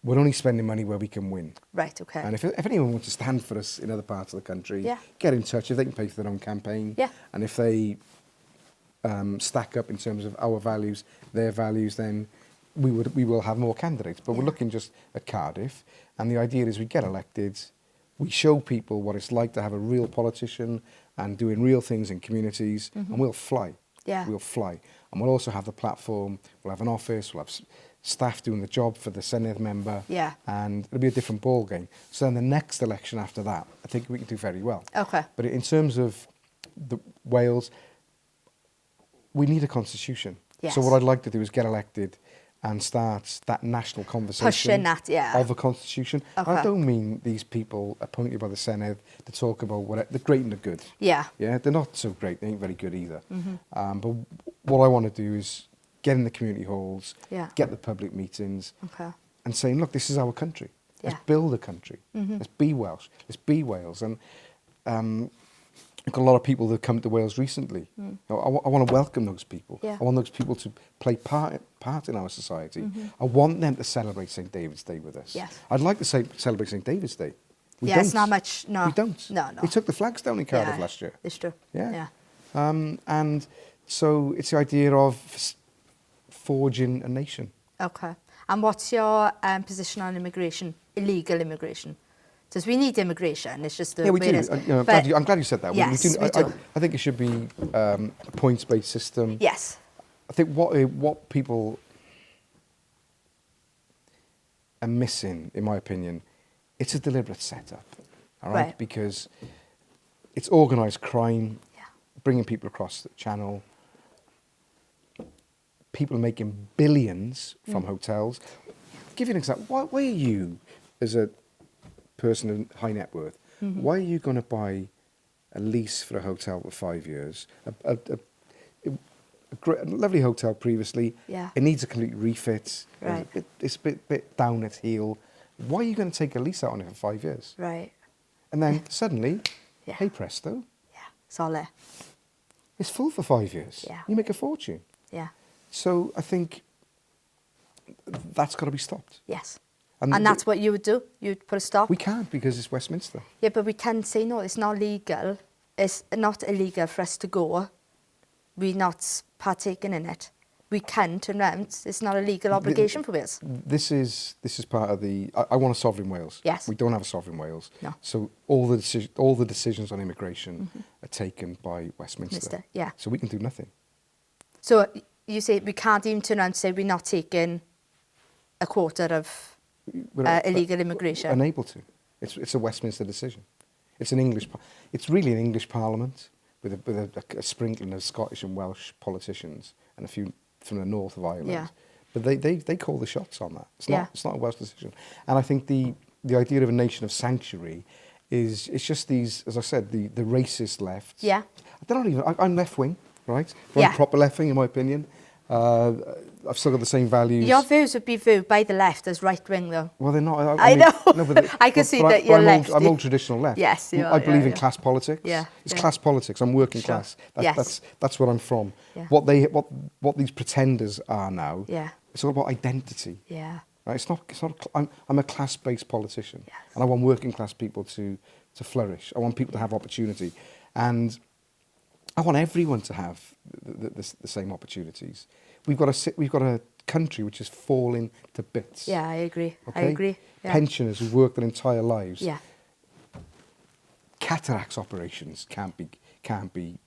We're only spending money where we can win. Right, okay. And if anyone wants to stand for us in other parts of the country, Yeah. get in touch. If they can pay for their own campaign, Yeah. and if they stack up in terms of our values, their values, then we will have more candidates. But we're Yeah. looking just at Cardiff, and the idea is we get elected, we show people what it's like to have a real politician and doing real things in communities, and we'll fly. Yeah. We'll fly. And we'll also have the platform, we'll have an office, we'll have staff doing the job for the Senedd member, Yeah. and it'll be a different ball game. So then the next election after that, I think we can do very well. Okay. But in terms of the Wales, we need a constitution. Yes. So what I'd like to do is get elected and start that national conversation Pushing that, yeah. of a constitution. Okay. I don't mean these people appointed by the Senedd to talk about what the great and the good. Yeah. Yeah, they're not so great. They ain't very good either. But what I want to do is get in the community halls, Yeah. get the public meetings, Okay. and saying, look, this is our country. Yeah. Let's build a country. Let's be Welsh. Let's be Wales. And I've got a lot of people that have come to Wales recently. I want to welcome those people. Yeah. I want those people to play part in our society. I want them to celebrate St. David's Day with us. Yes. I'd like to celebrate St. David's Day. We Yeah, don't. it's not much, no. We don't. No, no. We took the flags down in Cardiff Yeah, last year. It's true. Yeah. Yeah. And so it's the idea of forging a nation. Okay. And what's your position on immigration, illegal immigration? Because we need immigration, it's just the Yeah, we way do. it is. I'm glad you said that. Yes, we do. we do. I think it should be a points-based system. Yes. I think what people are missing, in my opinion, it's a deliberate setup, all right? Right. Because it's organised crime, Yeah. bringing people across the channel, people making billions from hotels. Give you an example. Why are you, as a person of high net worth, why are you going to buy a lease for a hotel for 5 years? A lovely hotel previously. Yeah. It needs a complete refit. Right. It's a bit down its heel. Why are you going to take a lease out on it for 5 years? Right. And then suddenly, Yeah. hey presto, Yeah. It's all there. it's full for 5 years. Yeah. You make a fortune. Yeah. So I think that's got to be stopped. Yes. And And that's what you would do? You'd put a stop? We can't because it's Westminster. Yeah, but we can say, no, it's not legal. It's not illegal for us to go. We're not partaking in it. We can turn around. It's not a legal obligation for us. This is part of the. I want a sovereign Wales. Yes. We don't have a sovereign Wales. No. So all the decisions on immigration are taken by Westminster. Westminster, yeah. So we can do nothing. So you say we can't even turn around and say we're not taking a quarter of We're illegal immigration. Unable to. It's a Westminster decision. It's an English. It's really an English Parliament with a sprinkling of Scottish and Welsh politicians and a few from the north of Ireland. Yeah. But they call the shots on that. Yeah. It's not a Welsh decision. And I think the idea of a nation of sanctuary is it's just these, as I said, the racist left. Yeah. They're not even. I'm left wing, right? But Yeah. I'm proper left wing in my opinion. I've still got the same values. Your views would be viewed by the left as right-wing, though. Well, they're not. I know. No, but I can see that you're I'm lefty. I'm old traditional left. Yes, you are, I believe yeah, in yeah. class politics. Yeah, It's yeah. class politics. I'm working Sure. class. Yes. That's where I'm from. Yeah. What these pretenders are now. Yeah. It's all about identity. Yeah. Right? It's not. I'm a class-based politician, Yes. and I want working class people to flourish. I want people to have opportunity, and I want everyone to have the same opportunities. We've got a country which is falling to bits. Yeah, I agree. Okay? I agree. Yeah. Pensioners who work their entire lives. Yeah. Cataracts operations can't be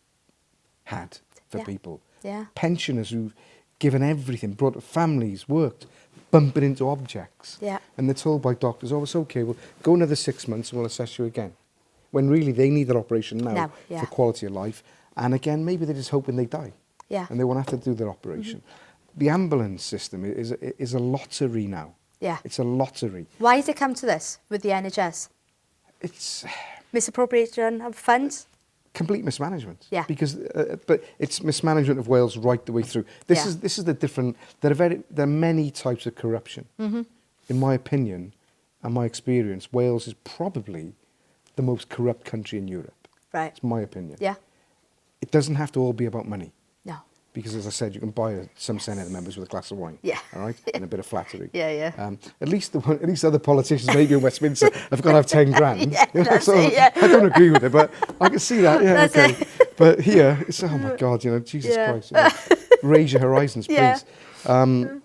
had for Yeah. people. Yeah. Pensioners who've given everything, brought families, worked, bumping into objects. Yeah. And they're told by doctors, oh, it's okay, we'll go another 6 months and we'll assess you again. When really they need their operation now Now, yeah. for quality of life. And again, maybe they're just hoping they die. Yeah. And they won't have to do their operation. The ambulance system is a lottery now. Yeah. It's a lottery. Why has it come to this with the NHS? It's Misappropriation of funds? complete mismanagement. Yeah. Because, but it's mismanagement of Wales right the way through. This Yeah. is the different. There are many types of corruption. Mm-hmm. In my opinion, and my experience, Wales is probably the most corrupt country in Europe. Right. It's my opinion. Yeah. It doesn't have to all be about money. No. Because, as I said, you can buy some Senate members with a glass of wine. Yeah. All right, and a bit of flattery. Yeah, yeah. At least other politicians, maybe in Westminster, have got to have 10 grand. Yeah, You know, that's so it, yeah. I don't agree with it, but I can see that. Yeah, That's okay. But here, it's oh my God, Jesus Yeah. Christ, raise your horizons, please. Yeah.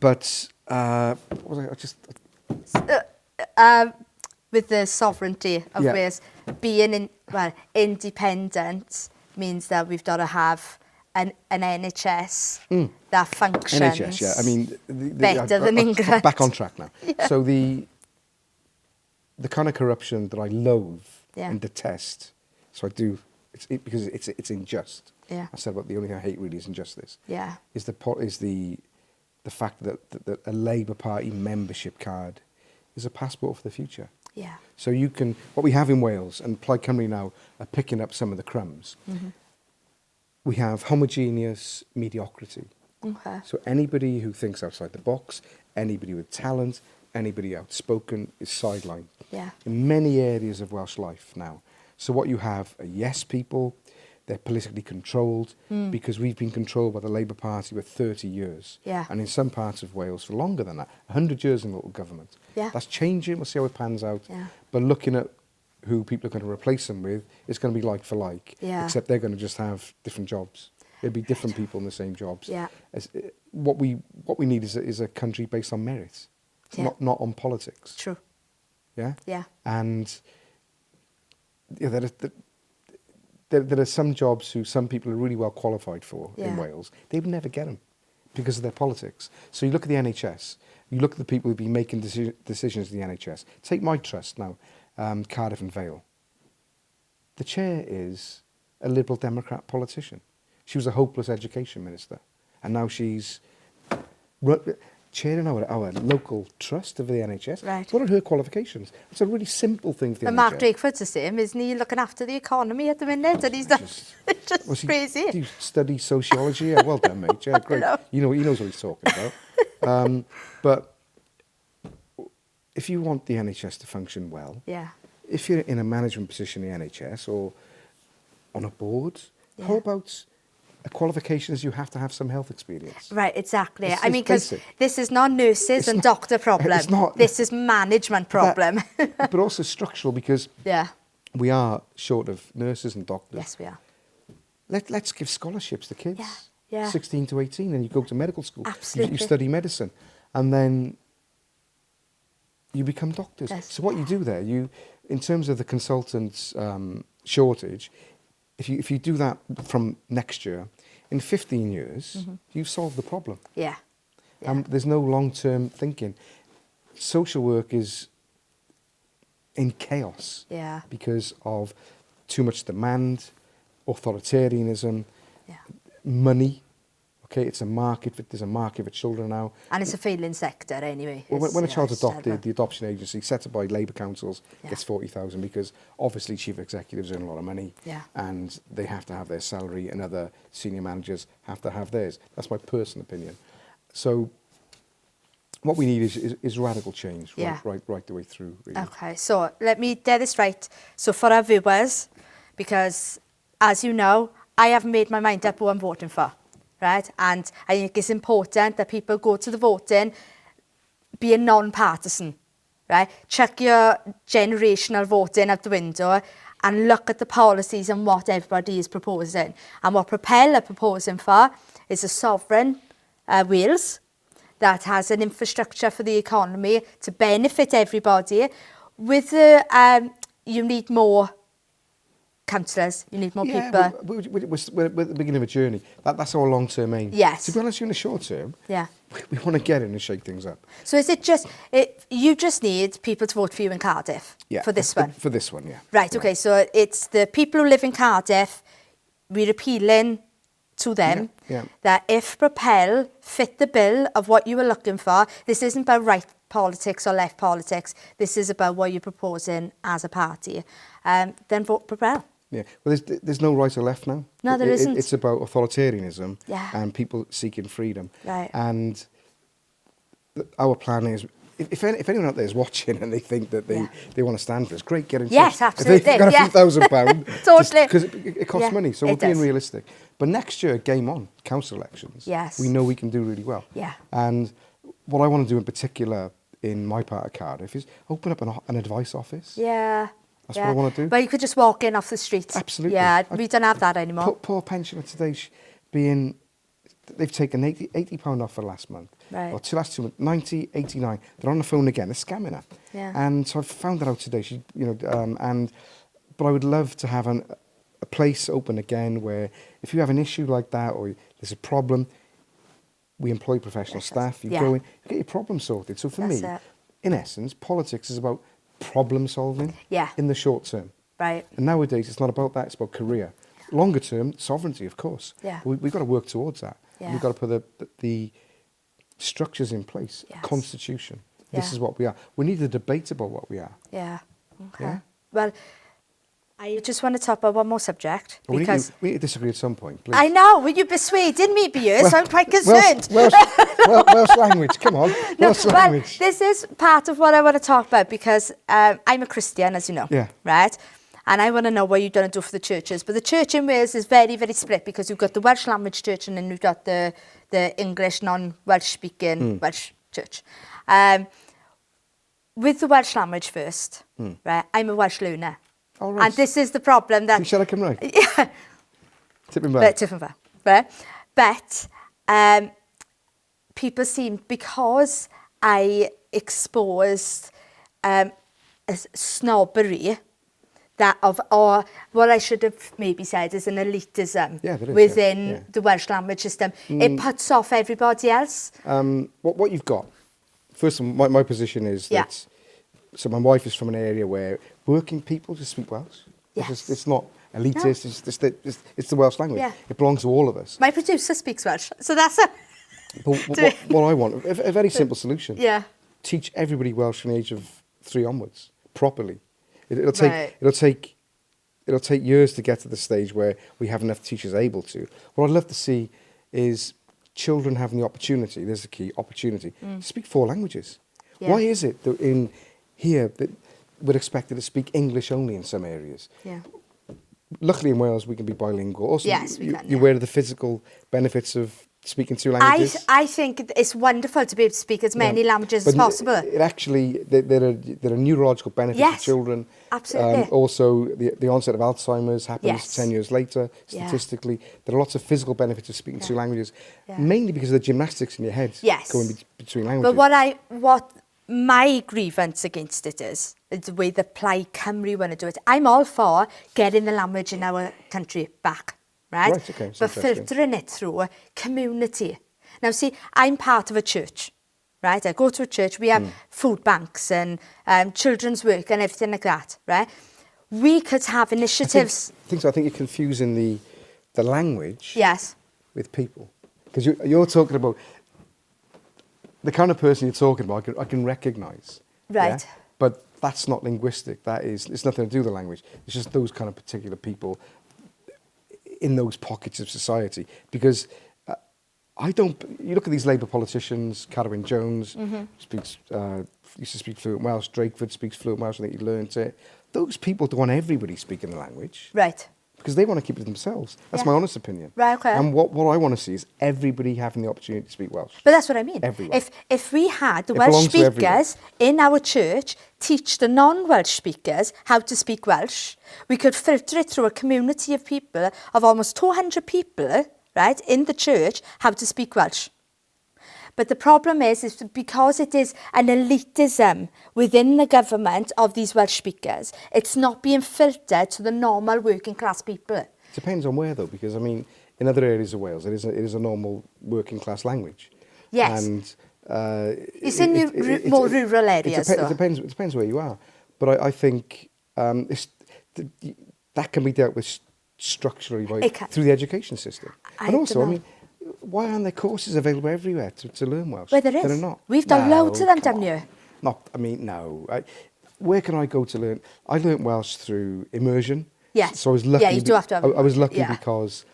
But what was I just With the sovereignty of Yeah. Wales, being independent means that we've got to have an NHS that functions NHS? Yeah, I mean, better than England. Back on track now. So the kind of corruption that I loathe Yeah. and detest, so I do, because it's unjust. Yeah. I said about the only thing I hate really is injustice. Yeah. Is the fact that a Labour Party membership card is a passport for the future. Yeah. So you can, what we have in Wales, and Plaid Cymru now are picking up some of the crumbs, we have homogeneous mediocrity. Okay. So anybody who thinks outside the box, anybody with talent, anybody outspoken is sidelined. Yeah. In many areas of Welsh life now. So what you have are yes people, they're politically controlled because we've been controlled by the Labour Party for 30 years. Yeah. And in some parts of Wales for longer than that, 100 years in local government. Yeah. That's changing, we'll see how it pans out. Yeah. But looking at who people are going to replace them with, it's going to be like for like. Yeah. Except they're going to just have different jobs. It'll be different people in the same jobs. Yeah. What we need is a country based on merit, Yeah. not on politics. True. Yeah. Yeah. And yeah, there are some jobs who some people are really well qualified for in Yeah. Wales. They would never get them because of their politics. So you look at the NHS. You look at the people who've been making decisions in the NHS. Take my trust now, Cardiff and Vale. The chair is a Liberal Democrat politician. She was a hopeless education minister, and now she's chairing our local trust of the NHS. Right. What are her qualifications? It's a really simple thing for the And NHS. Mark Drakeford's the same, isn't he? Looking after the economy at the minute, and he's done just Was he- crazy. Do you study sociology? Yeah, well done, mate. Yeah, great. know. He knows what he's talking about. But if you want the NHS to function well, Yeah. if you're in a management position in the NHS or on a board, how Yeah. about a qualification is you have to have some health experience? Right, exactly. It's I mean, because basic. this is not nurses and doctor problem. it's not. This is management problem. But also structural, because Yeah. we are short of nurses and doctors. Yes, we are. Let's give scholarships to kids. Yeah, yeah. 16 to 18, and you go to medical school. Absolutely. You study medicine, and then you become doctors. Yes. So what you do there, in terms of the consultants shortage, if you do that from next year, in 15 years, you've solved the problem. Yeah. Yeah. There's no long-term thinking. Social work is in chaos Yeah. because of too much demand, authoritarianism, Yeah. money. Okay, there's a market for children now. And it's a failing sector anyway. Well, It's, when a you know, child's it's adopted, terrible. the adoption agency set up by Labour councils Yeah. gets 40,000 because obviously chief executives earn a lot of money, Yeah. and they have to have their salary, and other senior managers have to have theirs. That's my personal opinion. So what we need is radical change, Yeah. right the way through. Really. Okay, so let me get this right. So for our viewers, because as you know, I haven't made my mind up who I'm voting for, right? And I think it's important that people go to the voting being non-partisan, right? Chuck your generational voting out the window and look at the policies and what everybody is proposing. And what Propel are proposing for is a sovereign Wales that has an infrastructure for the economy to benefit everybody. With the, you need more councillors, you need more people. We're at the beginning of a journey. That's our long-term aim. Yes. To be honest, in the short term, Yeah. we want to get in and shake things up. So is it just, you just need people to vote for you in Cardiff for this one? For this one, yeah. Right, okay, so it's the people who live in Cardiff, we're appealing to them that if Propel fit the bill of what you were looking for, this isn't about right politics or left politics, this is about what you're proposing as a party, then vote Propel. Yeah, well, there's no right or left now. No, there isn't. It's about authoritarianism Yeah. and people seeking freedom. Right. And our plan is, if anyone out there is watching and they think that they want to stand for us, great, get in touch. Yes, absolutely. If they've got a few £1,000, Totally. because it costs money, so we're It being does. realistic. But next year, game on, council elections. Yes. We know we can do really well. Yeah. And what I want to do in particular in my part of Cardiff is open up an advice office. Yeah. That's what I want to do. But you could just walk in off the street. Absolutely. Yeah, we don't have that anymore. Poor pensioner today they've taken £80 off for last month. Right. Or last 2 months, 90, 89. They're on the phone again. They're scamming her. Yeah. And so I found that out today. But I would love to have a place open again where if you have an issue like that or there's a problem, we employ professional staff. You go in, you get your problem sorted. So for That's me, it. in essence, politics is about problem solving in the short term. Right. And nowadays, it's not about that, it's about career. Longer term, sovereignty, of course. Yeah. We've got to work towards that. Yeah. We've got to put the structures in place, Yes. constitution. This Yeah. is what we are. We need a debate about what we are. Yeah. Okay. Yeah? Well, I just want to talk about one more subject But because we need to disagree at some point, please. I know, well, you persuaded me, Beers, so I'm quite concerned. Welsh language, come on. Welsh language. This is part of what I want to talk about because I'm a Christian, as you know. Yeah. Right? And I want to know what you're going to do for the churches. But the church in Wales is very, very split because you've got the Welsh language church and then you've got the English non-Welsh speaking Welsh church. With the Welsh language first, right? I'm a Welsh learner. All right. And this is the problem that... You said I can write. Yeah. Tipping back. But, tipping back, right? But people seem, because I exposed snobbery or what I should have maybe said is an elitism within the Welsh language system. It puts off everybody else. What you've got, first of all, my position is that, so my wife is from an area where working people just speak Welsh. Yes. It's not elitist, it's the Welsh language. Yeah. It belongs to all of us. My producer speaks Welsh, so that's it. But what I want, a very simple solution. Yeah. Teach everybody Welsh from the age of 3 onwards, properly. It'll take years to get to the stage where we have enough teachers able to. What I'd love to see is children having the opportunity, there's the key, opportunity, to speak 4 languages. Yeah. Why is it that in here that we're expected to speak English only in some areas? Yeah. Luckily in Wales we can be bilingual. Also, Yes, we can, you're aware of the physical benefits of speaking 2 languages? I think it's wonderful to be able to speak as many languages as possible. It actually, there are neurological benefits for children. Absolutely. Also, the onset of Alzheimer's happens 10 years later, statistically. Yeah. There are lots of physical benefits of speaking 2 languages, mainly because of the gymnastics in your head going between languages. But what my grievance against it is the way the Plaid Cymru want to do it. I'm all for getting the language in our country back. Right? Okay. But filtering it through a community. Now, see, I'm part of a church, right? I go to a church, we have food banks and children's work and everything like that, right? We could have initiatives... I think you're confusing the language with people. Because you're talking about... The kind of person you're talking about, I can recognise. Right. Yeah? But that's not linguistic. It's nothing to do with the language. It's just those kind of particular people in those pockets of society, because you look at these Labour politicians, Carwyn Jones used to speak fluent Welsh, Drakeford speaks fluent Welsh, I think he learnt it. Those people don't want everybody speaking the language. Right. because they want to keep it themselves. That's Yeah. my honest opinion. Right, okay. And what I want to see is everybody having the opportunity to speak Welsh. But that's what I mean. Everyone. If we had the It Welsh belongs to everyone. speakers in our church teach the non-Welsh speakers how to speak Welsh, we could filter it through a community of people, of almost 200 people, right, in the church, how to speak Welsh. But the problem is because it is an elitism within the government of these Welsh speakers, it's not being filtered to the normal working class people. It depends on where, though, because, I mean, in other areas of Wales, it is a normal working class language. Yes. And It's in more rural areas, though. It depends where you are. But I think that can be dealt with structurally through the education system. And also, I mean, why aren't there courses available everywhere to learn Welsh? Well, there is. There are not. We've done loads of them down here. No. Where can I go to learn? I learnt Welsh through immersion. Yes. So I was lucky. Yeah, you do have to have I was lucky yeah. because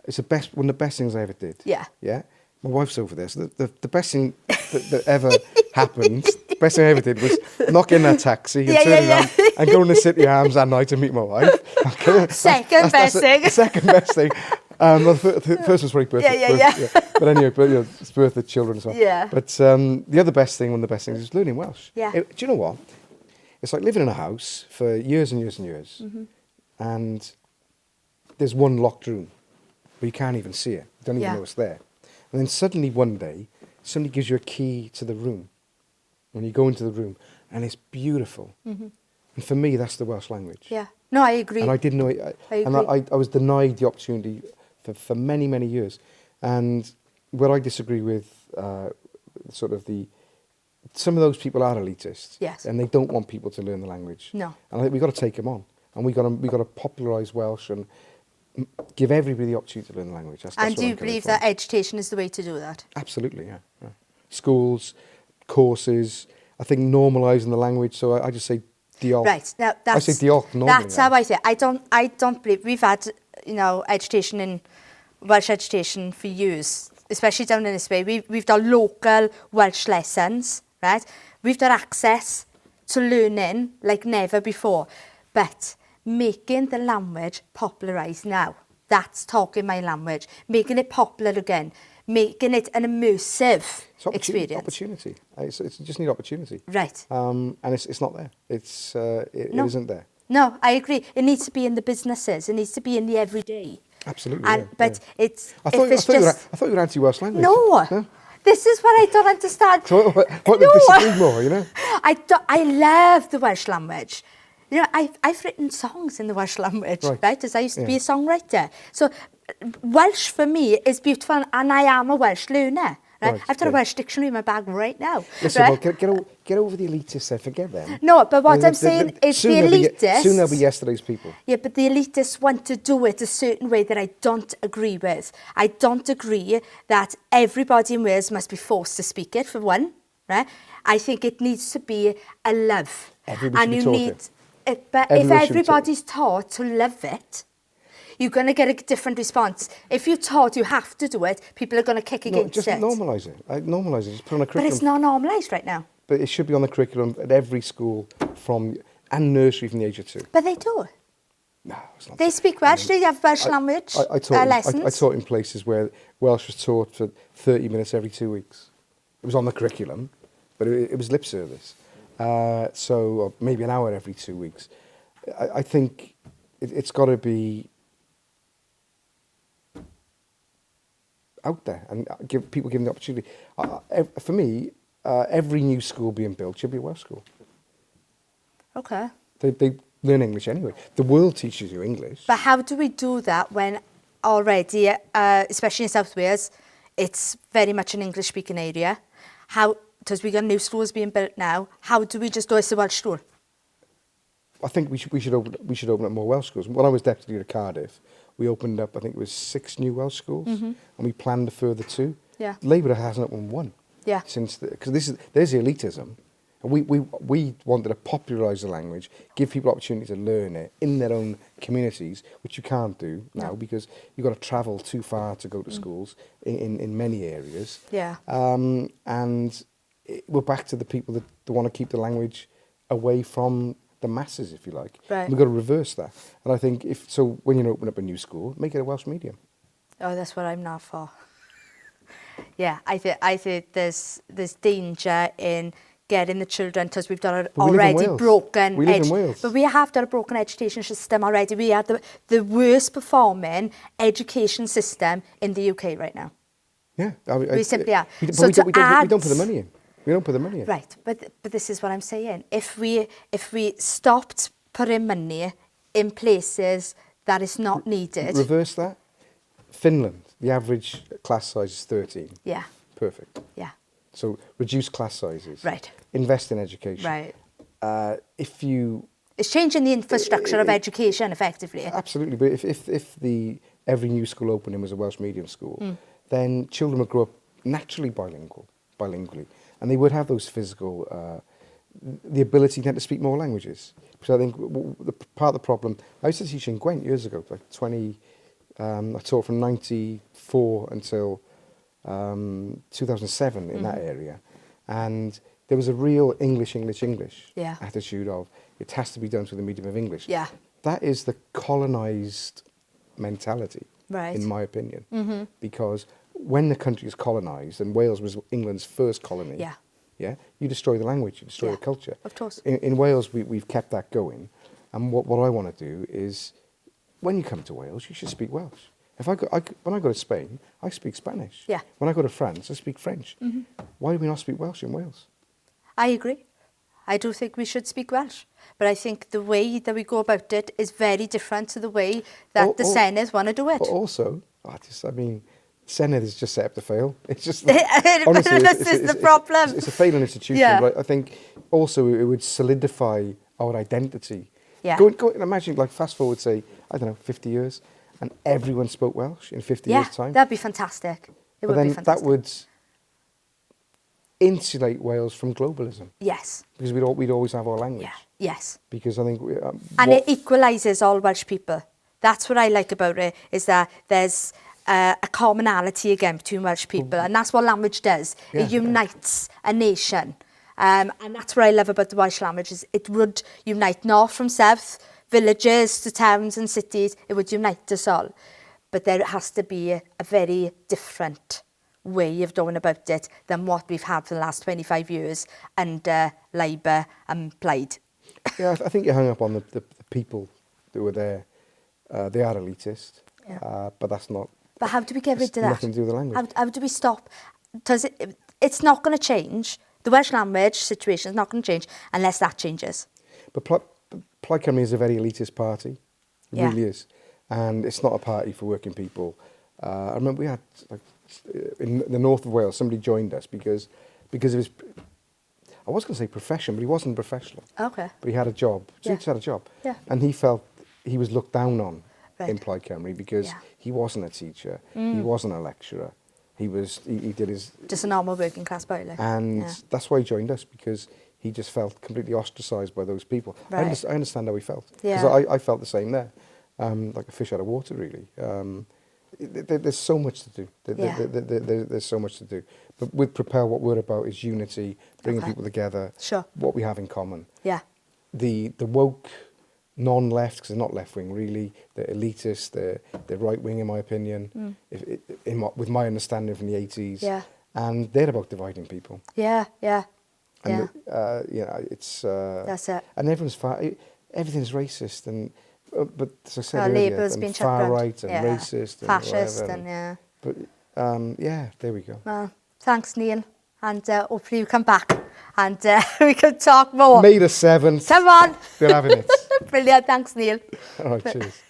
it's one of the best things I ever did. Yeah. Yeah. My wife's over there. So the best thing that ever happened, the best thing I ever did was not get in a taxi and turn around and go in the City Arms that night to meet my wife. Second best thing. The second best thing. Well, the first was probably birthday. Yeah. But anyway, it's birth of children as well. Yeah. But the other best thing, one of the best things, is learning Welsh. Yeah. Do you know what? It's like living in a house for years and years and years, and there's one locked room, but you can't even see it. You don't even know it's there. And then suddenly one day, somebody gives you a key to the room, and you go into the room, and it's beautiful. And for me, that's the Welsh language. Yeah. No, I agree. And I didn't know it. I agree. I was denied the opportunity for many, many years. And where I disagree with some of those people are elitists. Yes. And they don't want people to learn the language. No. And I think we've got to take them on. And we've got to popularise Welsh and give everybody the opportunity to learn the language. That's And what do you I'm coming believe from. that education is the way to do that? Absolutely, yeah. Schools, courses, I think normalising the language. So I just say diolch. Right. Now I say diolch normally. That's how I say it. I don't believe we've had, education in Welsh education for years, especially down in this way. We've done local Welsh lessons, right? We've got access to learning like never before. But making the language popularised now, that's talking my language, making it popular again, making it an immersive experience. Opportunity. It's just need opportunity. Right. And it's not there. It isn't there. No, I agree. It needs to be in the businesses. It needs to be in the everyday. Absolutely. And, but it's I thought you were anti-Welsh language. No. This is what I don't understand. So what No. disagree more, I love the Welsh language. I've written songs in the Welsh language, right? As I used to be a songwriter. So Welsh for me is beautiful, and I am a Welsh learner. Right? I've got a Welsh dictionary in my bag right now. Listen, right? well, get over the elitists there, forget them. No, but what I'm saying is the elitists... Soon they'll be yesterday's people. Yeah, but the elitists want to do it a certain way that I don't agree with. I don't agree that everybody in Wales must be forced to speak it, for one. Right? I think it needs to be a love. Everybody should be taught it. But if everybody's taught to love it, you're going to get a different response. If you're taught you have to do it, people are going to kick against it. Just normalise it. Normalise it. Just put on a curriculum. But it's not normalised right now. But it should be on the curriculum at every school and nursery from the age of 2. But they do. No, it's not. They speak Welsh. They have Welsh language lessons. I taught in places where Welsh was taught for 30 minutes every 2 weeks. It was on the curriculum, but it was lip service. So maybe an hour every 2 weeks. I think it's got to be out there and give people given the opportunity. For me, every new school being built should be a Welsh school. Okay. They learn English anyway. The world teaches you English. But how do we do that when already, especially in South Wales, it's very much an English-speaking area? Because we got new schools being built now, how do we just do a Welsh school? I think we should open up more Welsh schools. When I was deputy at Cardiff, we opened up, I think it was 6 new Welsh schools, and we planned a further 2. Yeah. Labour hasn't opened 1. Yeah. Because there's the elitism. And we wanted to popularise the language, give people opportunity to learn it in their own communities, which you can't do now because you've got to travel too far to go to schools in many areas. Yeah. And we're back to the people that want to keep the language away from the masses, if you like. Right. We've got to reverse that. And I think when you open up a new school, make it a Welsh medium. Oh, that's what I'm not for. Yeah, I think there's danger in getting the children, because we've done But we live in already Wales. broken. We live in Wales. But we have done a broken education system already. We are the worst performing education system in the UK right now. Yeah. We simply are. We So don't to put the money in. We don't put the money in. Right, but this is what I'm saying. If we stopped putting money in places that is not needed. Reverse that. Finland, the average class size is 13. Yeah, Perfect. yeah. So reduce class sizes. Right. Invest in education. Right. It's It's changing the infrastructure of education effectively. Absolutely, but if every new school opening was a Welsh medium school, then children would grow up naturally bilingually, and they would have those physical, the ability then to speak more languages. So I think part of the problem, I used to teach in Gwent years ago, like I taught from 94 until 2007 in that area, and there was a real English Yeah. attitude of it has to be done through the medium of English. Yeah. That is the colonised mentality, Right. in my opinion, because when the country is colonised, and Wales was England's first colony, Yeah. you destroy the language, you destroy the culture. Of course. In Wales, we've kept that going, and what I want to do is, when you come to Wales, you should speak Welsh. When I go to Spain, I speak Spanish. Yeah. When I go to France, I speak French. Why do we not speak Welsh in Wales? I agree. I do think we should speak Welsh. But I think the way that we go about it is very different to the way that the Senedd want to do it. But also, Senedd is just set up to fail. It's just Honestly, this is the problem. It's a failing institution. Yeah. But I think also it would solidify our identity. Yeah. Go and imagine, like, fast forward, say, I don't know, 50 years, and everyone spoke Welsh in 50 years' time. That'd be fantastic. It would be fantastic. That would insulate Wales from globalism, Yes. because we'd always have our language. Yeah. Yes. Because I think And it equalises all Welsh people. That's what I like about it, is that there's a commonality again between Welsh people, and that's what language does. Yeah. It unites a nation. And that's what I love about the Welsh language, is it would unite north from south, villages to towns and cities. It would unite us all. But there has to be a very different way of going about it than what we've had for the last 25 years under Labour and Plaid. Yeah, I think you hung up on the people that were there. They are elitist, but that's not. But how do we get rid of that? Nothing to do with the language. How do we stop? Because it's not going to change. The Welsh language situation is not going to change unless that changes. But Plaid Cymru is a very elitist party. It really is. And it's not a party for working people. I remember we had, like, in the north of Wales, somebody joined us because of his, I was going to say profession, but he wasn't professional. Okay. But he had a job. So he just had a job. Yeah. And he felt he was looked down on Right. in Plaid Cymru because he wasn't a teacher, he wasn't a lecturer. He did his... Just a normal working class boy. Like. And that's why he joined us, because he just felt completely ostracised by those people. Right. I understand how he felt. Yeah. Because I felt the same there. Like a fish out of water, really. There's so much to do. There's so much to do. But with Propel, what we're about is unity, bringing people together, Sure. what we have in common. Yeah. The woke non-left, because they're not left-wing really, they're elitist, they're right-wing in my opinion, with my understanding from the 80s. Yeah. And they're about dividing people. Yeah. And it's... That's it. And everything's racist, and but as I said earlier, Labour's and been far right and racist and fascist whatever. and But there we go. Well, thanks, Neil, and hopefully you come back and we can talk more. May the 7th. Come on. We're having it. Brilliant. Thanks, Neil. All right, cheers.